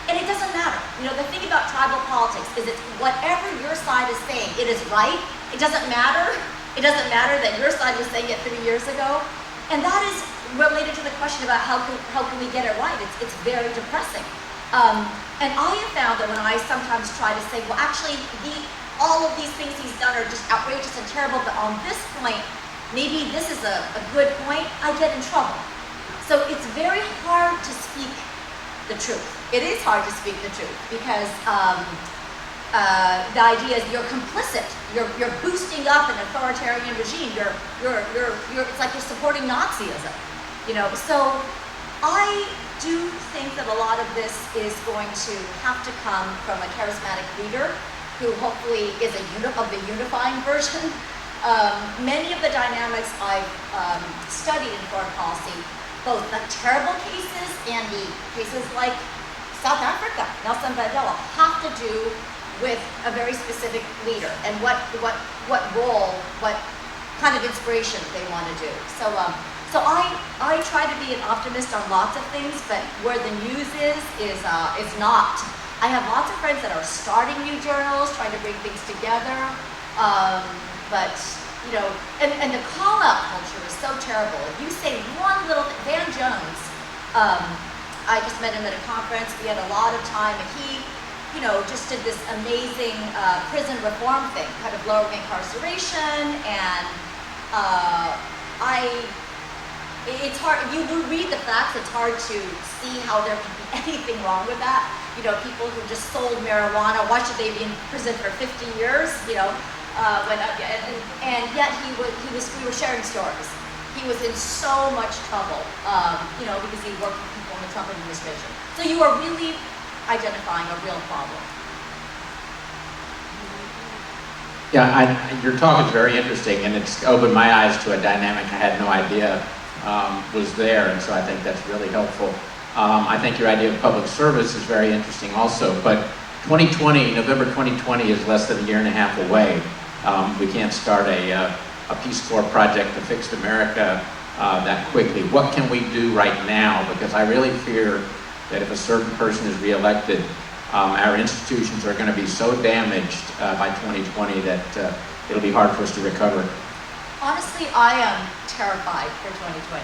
And it doesn't matter. The thing about tribal politics is it's whatever your side is saying, it is right. It doesn't matter. It doesn't matter that your side was saying it 3 years ago. And that is related to the question about how can we get it right. It's very depressing. And I have found that when I sometimes try to say, well, actually, all of these things he's done are just outrageous and terrible, but on this point, maybe this is a good point, I get in trouble. So it's very hard to speak the truth. It is hard to speak the truth because the idea is you're complicit. You're boosting up an authoritarian regime. It's like you're supporting Nazism. So I do think that a lot of this is going to have to come from a charismatic leader who hopefully is of the unifying version. Many of the dynamics I've studied in foreign policy, both the terrible cases and the cases like South Africa, Nelson Mandela, have to do with a very specific leader and what role, what kind of inspiration they want to do. So I try to be an optimist on lots of things, but where the news is not. I have lots of friends that are starting new journals, trying to bring things together. But and the call-out culture is so terrible. If you say one little thing, Van Jones, I just met him at a conference. We had a lot of time, and he, just did this amazing prison reform thing, kind of lowering incarceration, and it's hard. If you read the facts, it's hard to see how there could be anything wrong with that. People who just sold marijuana, why should they be in prison for 50 years? And yet we were sharing stories. He was in so much trouble, because he worked with people in the Trump administration. So you are really identifying a real problem. Yeah, your talk is very interesting, and it's opened my eyes to a dynamic I had no idea was there, and so I think that's really helpful. I think your idea of public service is very interesting also, but November 2020 is less than a year and a half away. We can't start a Peace Corps project to fix America that quickly. What can we do right now? Because I really fear that if a certain person is reelected, our institutions are going to be so damaged by 2020 that it'll be hard for us to recover. Honestly, I am terrified for 2020.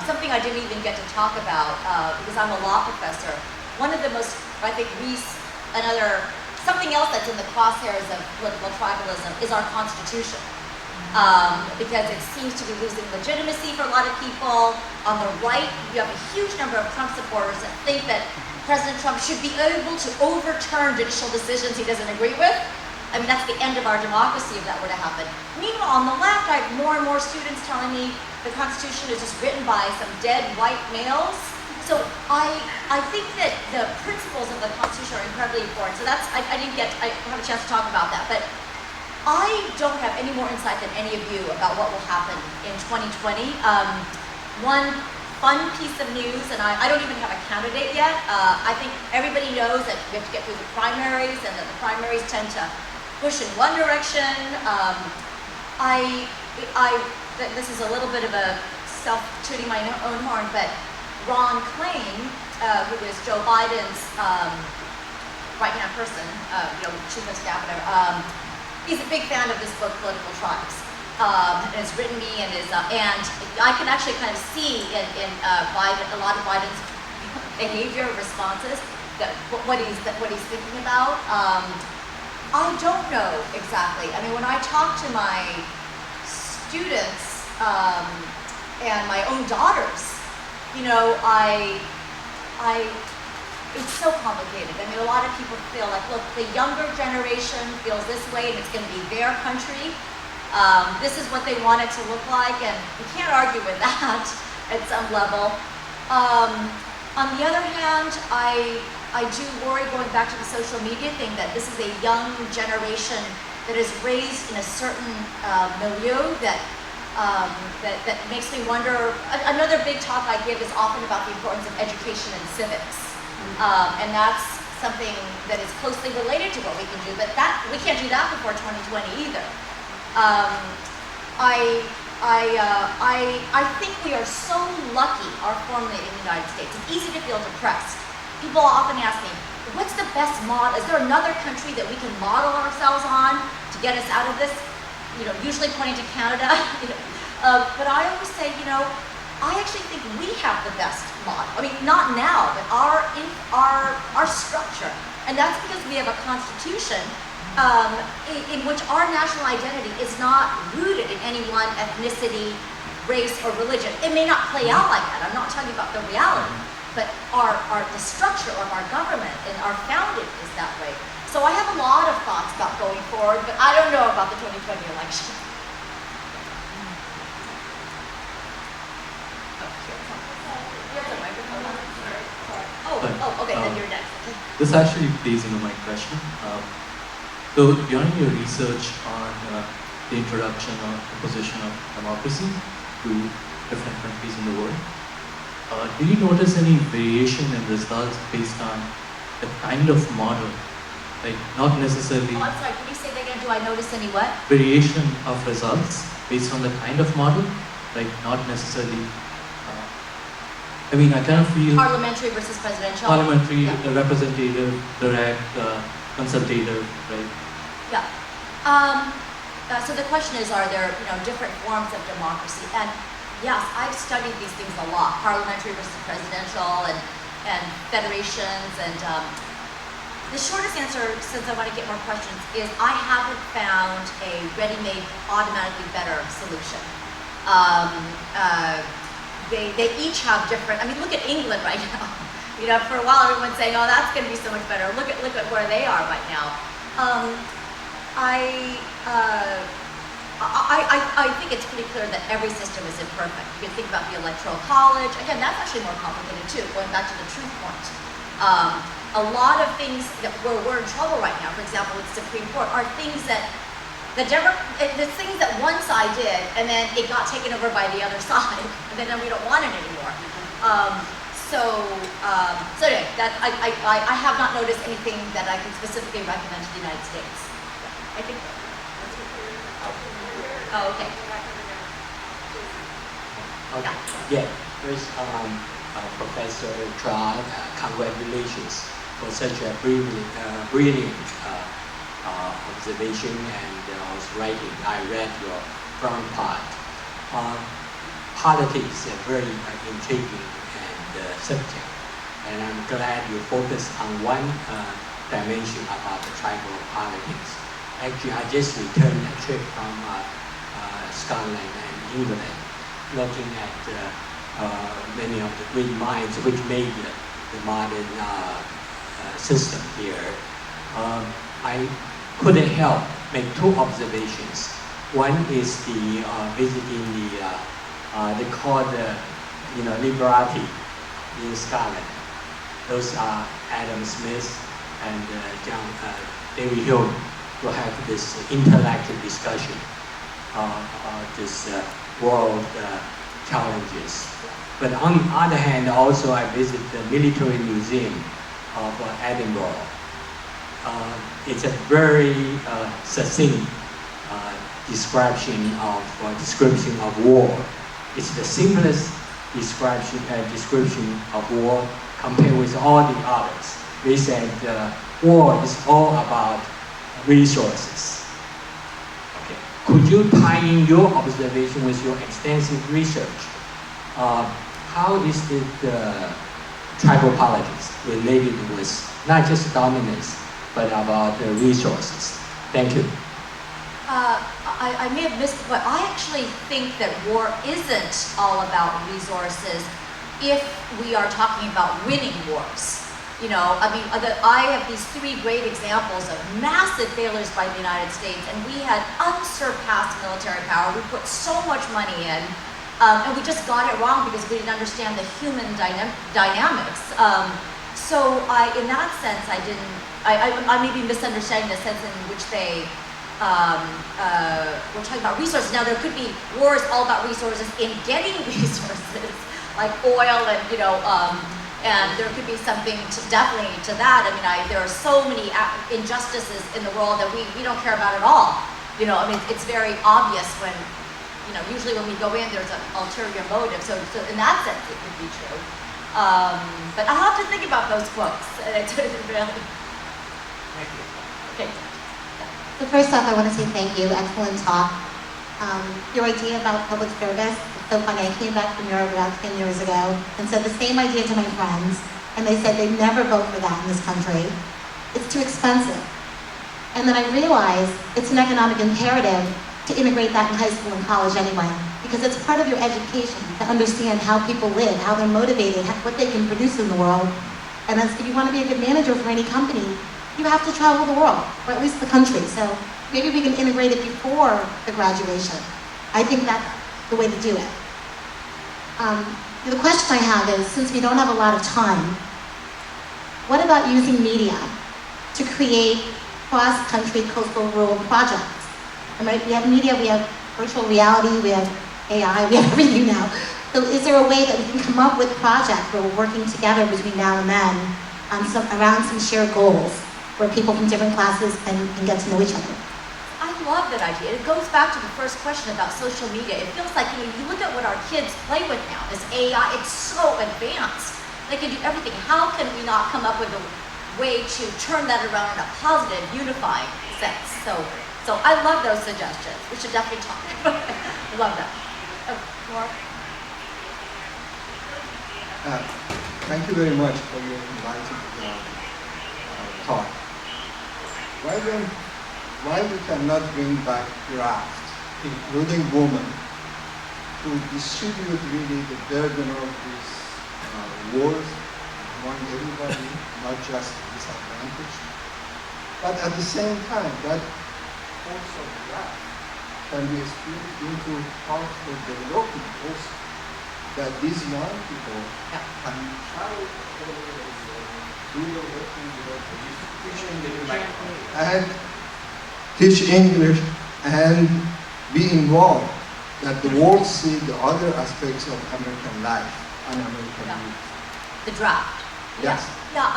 Something I didn't even get to talk about because I'm a law professor. One of the most, I think, something else that's in the crosshairs of political tribalism is our Constitution. Because it seems to be losing legitimacy for a lot of people. On the right, you have a huge number of Trump supporters that think that President Trump should be able to overturn judicial decisions he doesn't agree with. I mean, that's the end of our democracy if that were to happen. Meanwhile, on the left, I have more and more students telling me the Constitution is just written by some dead white males. So I think that the principles of the Constitution are incredibly important. So that's, I didn't have a chance to talk about that. But I don't have any more insight than any of you about what will happen in 2020. One fun piece of news, and I don't even have a candidate yet. I think everybody knows that we have to get through the primaries, and that the primaries tend to push in one direction. This is a little bit of a self-tooting my own horn, but Ron Klain, who is Joe Biden's right-hand person, chief of staff, whatever, he's a big fan of this book, Political Tribes. And it's written me and I can actually kind of see in Biden, a lot of Biden's behavior responses that what he's thinking about. I don't know exactly. I mean, when I talk to my students and my own daughters, it's so complicated. I mean, a lot of people feel like, look, the younger generation feels this way, and it's going to be their country. This is what they want it to look like, and you can't argue with that at some level. On the other hand, I do worry, going back to the social media thing, that this is a young generation that is raised in a certain milieu that makes me wonder. Another big talk I give is often about the importance of education and civics, and that's something that is closely related to what we can do. But we can't do that before 2020 either. I think we are so lucky, our formula in the United States. It's easy to feel depressed. People often ask me, what's the best model? Is there another country that we can model ourselves on to get us out of this? Usually pointing to Canada. But I always say, I actually think we have the best model. I mean, not now, but our structure. And that's because we have a constitution in which our national identity is not rooted in any one ethnicity, race, or religion. It may not play out like that. I'm not talking about the reality, but the structure of our government and our founding is that way. So I have a lot of thoughts about going forward, but I don't know about the 2020 election. Oh, okay, then you're next. This actually plays into my question. So during your research on the introduction or the position of democracy to different countries in the world, do you notice any variation in results based on the kind of model? Like not necessarily... Oh, I'm sorry, can you say that again? Do I notice any what? Variation of results based on the kind of model, like not necessarily... I kind of feel... Parliamentary versus presidential? Parliamentary, Yeah. representative, direct, consultative, right? Yeah. So the question is, are there different forms of democracy? And yes, I've studied these things a lot, parliamentary versus presidential and federations. And the shortest answer, since I want to get more questions, is I haven't found a ready-made, automatically better solution. They each have different, look at England right now. For a while everyone's saying, oh, that's going to be so much better. Look at where they are right now. I think it's pretty clear that every system is imperfect. You can think about the Electoral College. Again, that's actually more complicated too, going back to the truth point. A lot of things that we're in trouble right now, for example, with the Supreme Court, are things that the things that one side did, and then it got taken over by the other side, and then we don't want it anymore. So anyway, I have not noticed anything that I can specifically recommend to the United States. I think that's Oh, okay. Okay. Yeah. First, Professor Chua, congratulations for such a brilliant observation and also writing. I read your front part. Politics is a very intriguing and subject, and I'm glad you focus on one dimension about the tribal politics. Actually, I just returned a trip from Scotland and England, looking at many of the great minds which made the modern system here. I couldn't help make two observations. One is the visiting they call the Liberati in Scotland. Those are Adam Smith and David Hume, to have this intellectual discussion about this world challenges. But on the other hand, also I visit the Military Museum of Edinburgh. It's a very succinct description of war. It's the simplest description of war compared with all the others. They said war is all about resources. Okay. Could you tie in your observation with your extensive research? How is the tribal politics related with not just dominance, but about the resources? Thank you. I may have missed, but I actually think that war isn't all about resources if we are talking about winning wars. You know, I mean, I have these three great examples of massive failures by the United States, and we had unsurpassed military power. We put so much money in, and we just got it wrong because we didn't understand the human dynamics. So in that sense, I may be misunderstanding the sense in which they we're talking about resources. Now, there could be wars all about resources in getting resources, like oil and, and there could be something definitely to that. I mean, there are so many injustices in the world that we don't care about at all. I mean, it's very obvious when, usually when we go in, there's an ulterior motive. So in that sense, it could be true. But I'll have to think about those books. Really. Thank you. Okay. So first off, I want to say thank you. Excellent talk. Your idea about public service is so funny. I came back from Europe about 10 years ago and said the same idea to my friends, and they said they'd never vote for that in this country. It's too expensive. And then I realized it's an economic imperative to integrate that in high school and college anyway, because it's part of your education to understand how people live, how they're motivated, what they can produce in the world. And if you want to be a good manager for any company, you have to travel the world, or at least the country. So maybe we can integrate it before the graduation. I think that's the way to do it. The question I have is, since we don't have a lot of time, what about using media to create cross-country coastal rural projects? Right? We have media, we have virtual reality, we have AI, we have everything now. So is there a way that we can come up with projects where we're working together between now and then around some shared goals, where people from different classes can get to know each other? I love that idea. It goes back to the first question about social media. It feels like, you look at what our kids play with now, this AI, it's so advanced. They can do everything. How can we not come up with a way to turn that around in a positive, unifying sense? So I love those suggestions. We should definitely talk about it. I love that. Mark? Thank you very much for your inviting talk. Why we cannot bring back craft, including women, to distribute really the burden of this wars among everybody, not just disadvantaged. But at the same time, that also craft can be split into part for development also, that these young people can travel all over the world, do the work in Europe, and teach English and be involved, that the world see the other aspects of American life and American youth. The draft. Yes. Yeah,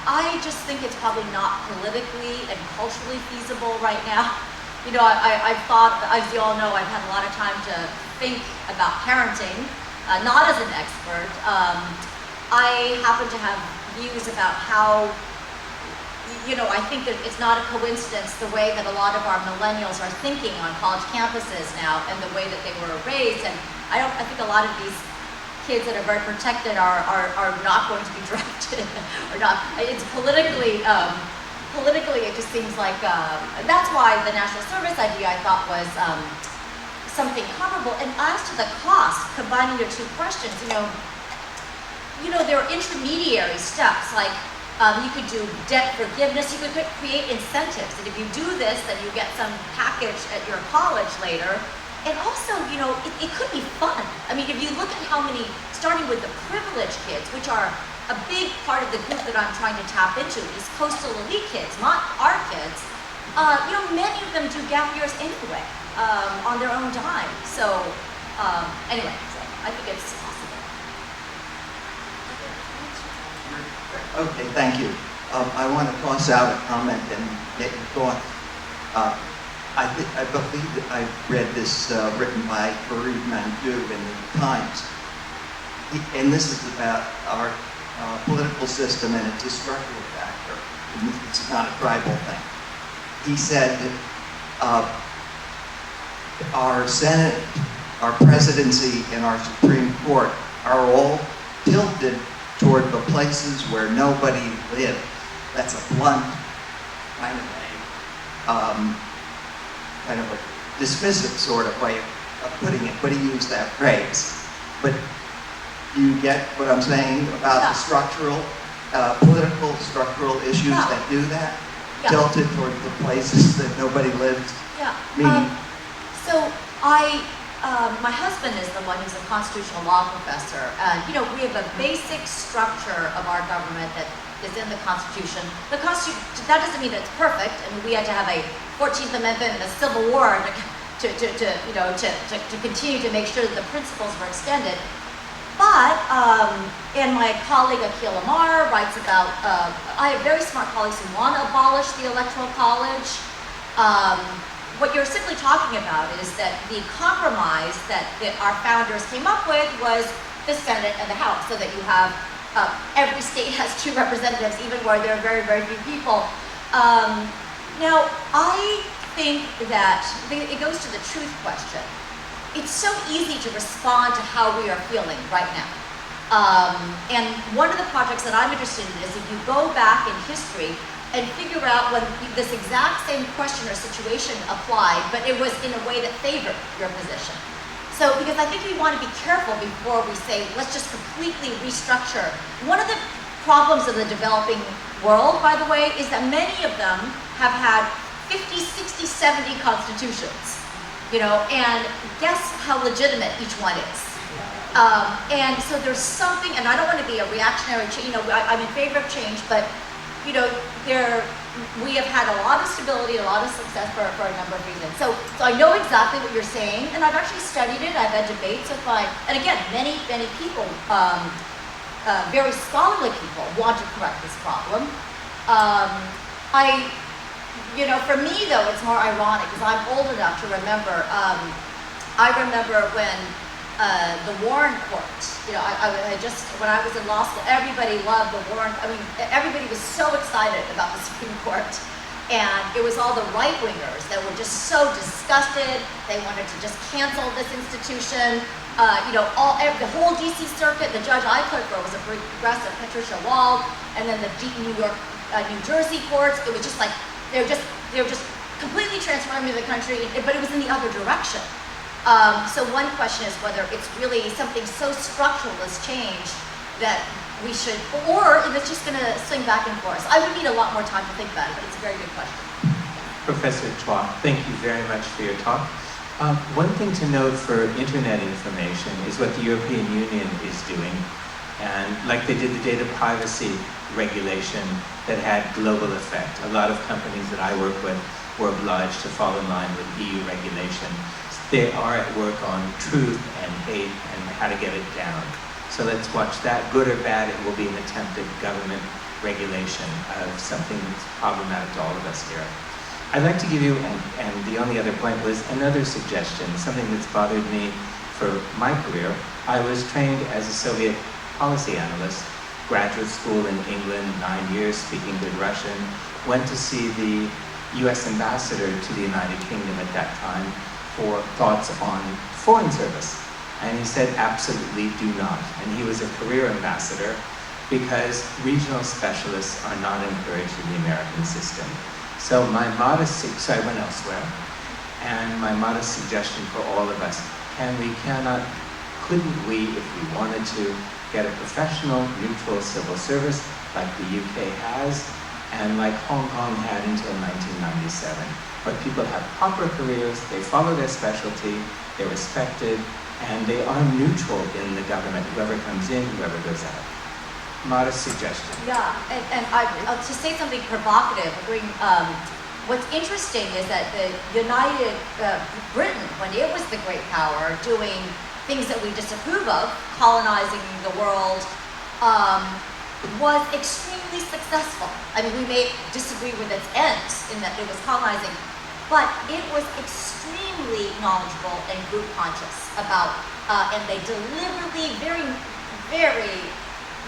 I just think it's probably not politically and culturally feasible right now. I've thought, as you all know, I've had a lot of time to think about parenting, not as an expert. I happen to have views about how, I think that it's not a coincidence the way that a lot of our millennials are thinking on college campuses now and the way that they were raised. And I think a lot of these kids that are very protected are not going to be drafted or not. It's politically, it just seems like, that's why the national service idea I thought was something comparable. And as to the cost, combining your two questions, there are intermediary steps, like you could do debt forgiveness, you could create incentives, and if you do this, then you get some package at your college later. And also, it could be fun. I mean, if you look at how many, starting with the privileged kids, which are a big part of the group that I'm trying to tap into, is coastal elite kids, not our kids. Many of them do gap years anyway, on their own dime. So, anyway, I think it's possible. Okay, thank you. I want to toss out a comment and get your thoughts. I believe that I read this written by Fareed Mandu in the Times. And this is about our political system, and it's a structural factor. It's not a tribal thing. He said that our Senate, our presidency, and our Supreme Court are all tilted toward the places where nobody lives. That's a blunt kind of a dismissive sort of way of putting it, but he used that phrase. But do you get what I'm saying about the structural, political structural issues that do that? Tilted toward the places that nobody lives? Yeah. Meaning, My husband is the one who's a constitutional law professor. We have a basic structure of our government that is in the Constitution. The Constitution, that doesn't mean that it's perfect. I mean, we had to have a 14th Amendment and a Civil War to continue to make sure that the principles were extended. But, and my colleague Akil Amar writes about, I have very smart colleagues who want to abolish the Electoral College. What you're simply talking about is that the compromise that our founders came up with was the Senate and the House, so that you have, every state has 2 representatives, even where there are very, very few people. Now, I think that it goes to the truth question. It's so easy to respond to how we are feeling right now. And one of the projects that I'm interested in is if you go back in history and figure out when this exact same question or situation applied, but it was in a way that favored your position. So, because I think we want to be careful before we say, let's just completely restructure. One of the problems of the developing world, by the way, is that many of them have had 50, 60, 70 constitutions, and guess how legitimate each one is. And so there's something, and I don't want to be a reactionary, I'm in favor of change, but we have had a lot of stability, a lot of success for a number of reasons. So I know exactly what you're saying, and I've actually studied it. I've had debates with and again, many people, very scholarly people, want to correct this problem. For me though, it's more ironic because I'm old enough to remember. I remember when the Warren Court. When I was in law school, everybody loved the Warren. Everybody was so excited about the Supreme Court, and it was all the right-wingers that were just so disgusted. They wanted to just cancel this institution. The whole D.C. circuit. The judge I put for was a progressive, Patricia Wald, and then the New York, New Jersey courts. It was just like they were just completely transforming the country, but it was in the other direction. So one question is whether it's really something so structural as change that we should, or if it's just going to swing back and forth. I would need a lot more time to think about it, but it's a very good question. Professor Chua, thank you very much for your talk. One thing to note for internet information is what the European Union is doing. And like they did the data privacy regulation that had global effect. A lot of companies that I work with were obliged to fall in line with EU regulation. They are at work on truth and hate and how to get it down. So let's watch that. Good or bad, it will be an attempted government regulation of something that's problematic to all of us here. I'd like to give you, and the only other point was another suggestion, something that's bothered me for my career. I was trained as a Soviet policy analyst, graduate school in England, 9 years, speaking good Russian, went to see the US ambassador to the United Kingdom at that time for thoughts on foreign service. And he said, absolutely do not. And he was a career ambassador because regional specialists are not encouraged in the American system. So my modest, so I went elsewhere, and my modest suggestion for all of us, couldn't we, if we wanted to, get a professional, neutral civil service like the UK has, and like Hong Kong had until 1997, where people have proper careers, they follow their specialty, they're respected, and they are neutral in the government, whoever comes in, whoever goes out. Modest suggestion. Yeah, and I'll just say something provocative. What's interesting is that the United Britain, when it was the great power, doing things that we disapprove of, colonizing the world, was extremely successful. I mean, we may disagree with its ends in that it was colonizing, but it was extremely knowledgeable and group conscious about, and they deliberately, very, very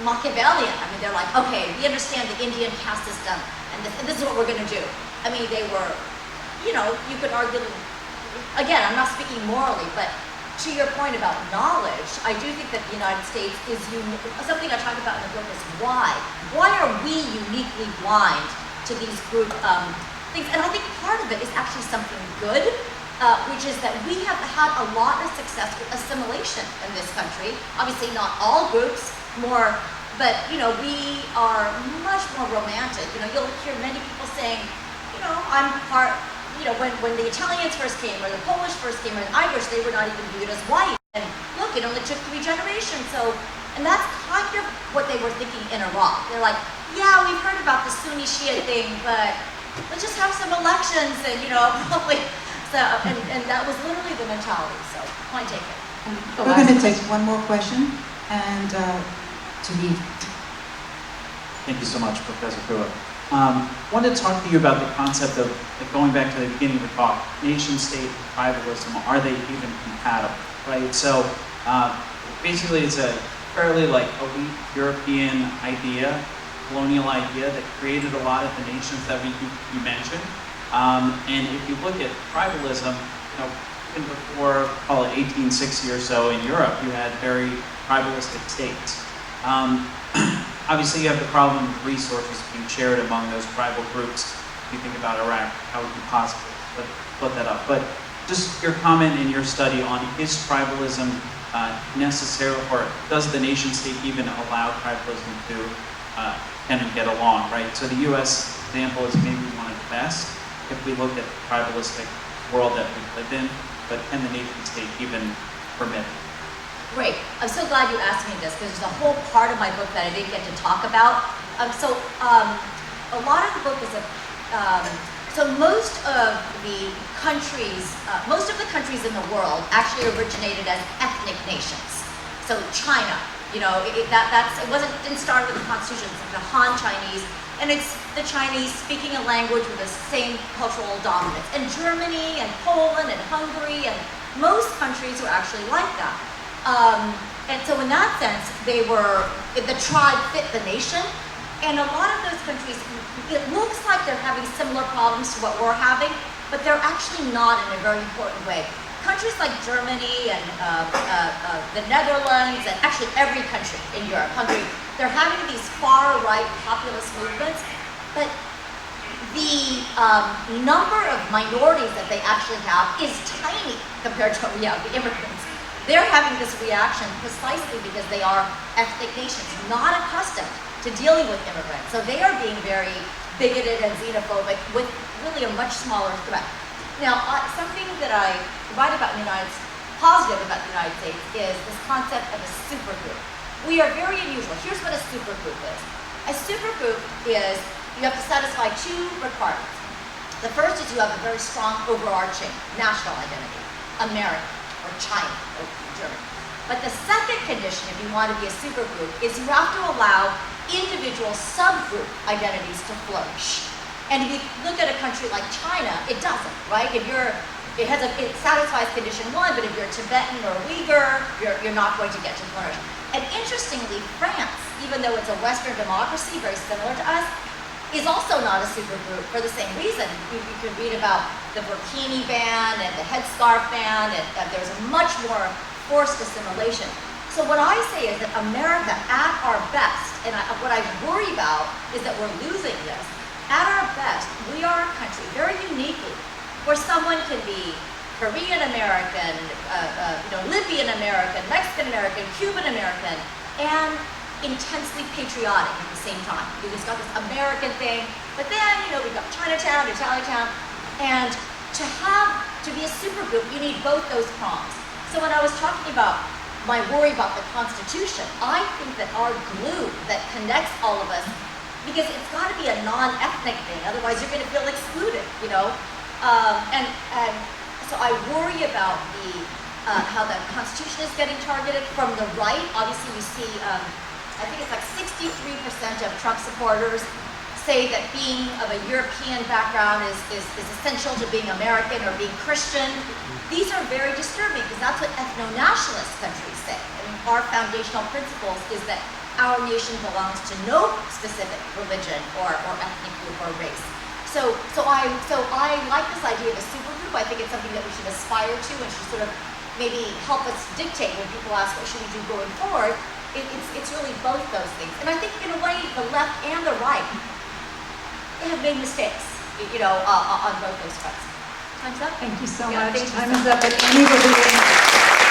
Machiavellian. I mean, they're like, okay, we understand the Indian caste system, and this is what we're going to do. I mean, they were, you know, you could argue, again, I'm not speaking morally, but to your point about knowledge, I do think that the United States is something I talk about in the book is why. Why are we uniquely blind to these group things? And I think part of it is actually something good, which is that we have had a lot of success with assimilation in this country. Obviously not all groups, more, but you know, we are much more romantic. You know, you'll hear many people saying, you know, I'm part, you know, when the Italians first came, or the Polish first came, or the Irish, they were not even viewed as white. And look, it only took 3 generations. So, and that's kind of what they were thinking in Iraq. They're like, yeah, we've heard about the Sunni Shia thing, but let's just have some elections and, you know, probably, so, and that was literally the mentality. So, point taken. We're going to take one more question, and to leave. Thank you so much, Professor Chua. Wanted to talk to you about the concept of, like, going back to the beginning of the talk, nation state and tribalism, are they even compatible, right? So basically it's a fairly like elite European idea, colonial idea that created a lot of the nations that you mentioned. And if you look at tribalism, you know, even before, call it 1860 or so in Europe, you had very tribalistic states. Obviously, you have the problem of resources being shared among those tribal groups. If you think about Iraq, how would you possibly split that up? But just your comment in your study on, is tribalism necessary, or does the nation state even allow tribalism to kind of get along, right? So the U.S. example is maybe one of the best if we look at the tribalistic world that we live in, but can the nation state even permit it? Great. I'm so glad you asked me this, because there's a whole part of my book that I didn't get to talk about. A lot of the book is so most of the countries in the world actually originated as ethnic nations. So China, you know, it didn't start with the Constitution. It's like the Han Chinese, and it's the Chinese speaking a language with the same cultural dominance. And Germany and Poland and Hungary and most countries were actually like that. And so in that sense, the tribe fit the nation. And a lot of those countries, it looks like they're having similar problems to what we're having, but they're actually not in a very important way. Countries like Germany and the Netherlands, and actually every country in Europe, Hungary, they're having these far-right populist movements, but the number of minorities that they actually have is tiny compared to what we have, the immigrants. They're having this reaction precisely because they are ethnic nations, not accustomed to dealing with immigrants. So they are being very bigoted and xenophobic with really a much smaller threat. Now, something that I write about in the positive about the United States is this concept of a supergroup. We are very unusual. Here's what a supergroup is. A supergroup is, you have to satisfy 2 requirements. The first is you have a very strong overarching national identity, American, or China, or Germany. But the second condition, if you want to be a supergroup, is you have to allow individual subgroup identities to flourish. And if you look at a country like China, it doesn't, right? It satisfies condition 1, but if you're Tibetan or Uyghur, you're not going to get to flourish. And interestingly, France, even though it's a Western democracy, very similar to us, is also not a supergroup for the same reason. You can read about the burkini ban and the headscarf ban, and there's a much more forced assimilation. So what I say is that America, at our best, and what I worry about is that we're losing this. At our best, we are a country, very uniquely, where someone can be Korean American, Libyan American, Mexican American, Cuban American, and intensely patriotic at the same time. You just got this American thing, but then we've got Chinatown, Italiatown, and to be a supergroup, you need both those prongs. So when I was talking about my worry about the Constitution, I think that our glue that connects all of us, because it's got to be a non-ethnic thing, otherwise you're going to feel excluded, and so I worry about how the Constitution is getting targeted from the right. Obviously, you see, I think it's like 63% of Trump supporters say that being of a European background is essential to being American or being Christian. These are very disturbing because that's what ethno-nationalist countries say. I mean, our foundational principles is that our nation belongs to no specific religion or ethnic group or race. So I like this idea of a supergroup. I think it's something that we should aspire to and should sort of maybe help us dictate when people ask what should we do going forward. It's really both those things. And I think in a way, the left and the right have made mistakes, on both those fronts. Time's up. Thank you so Yeah, much. thank you Time so is up, but Amy will be waiting.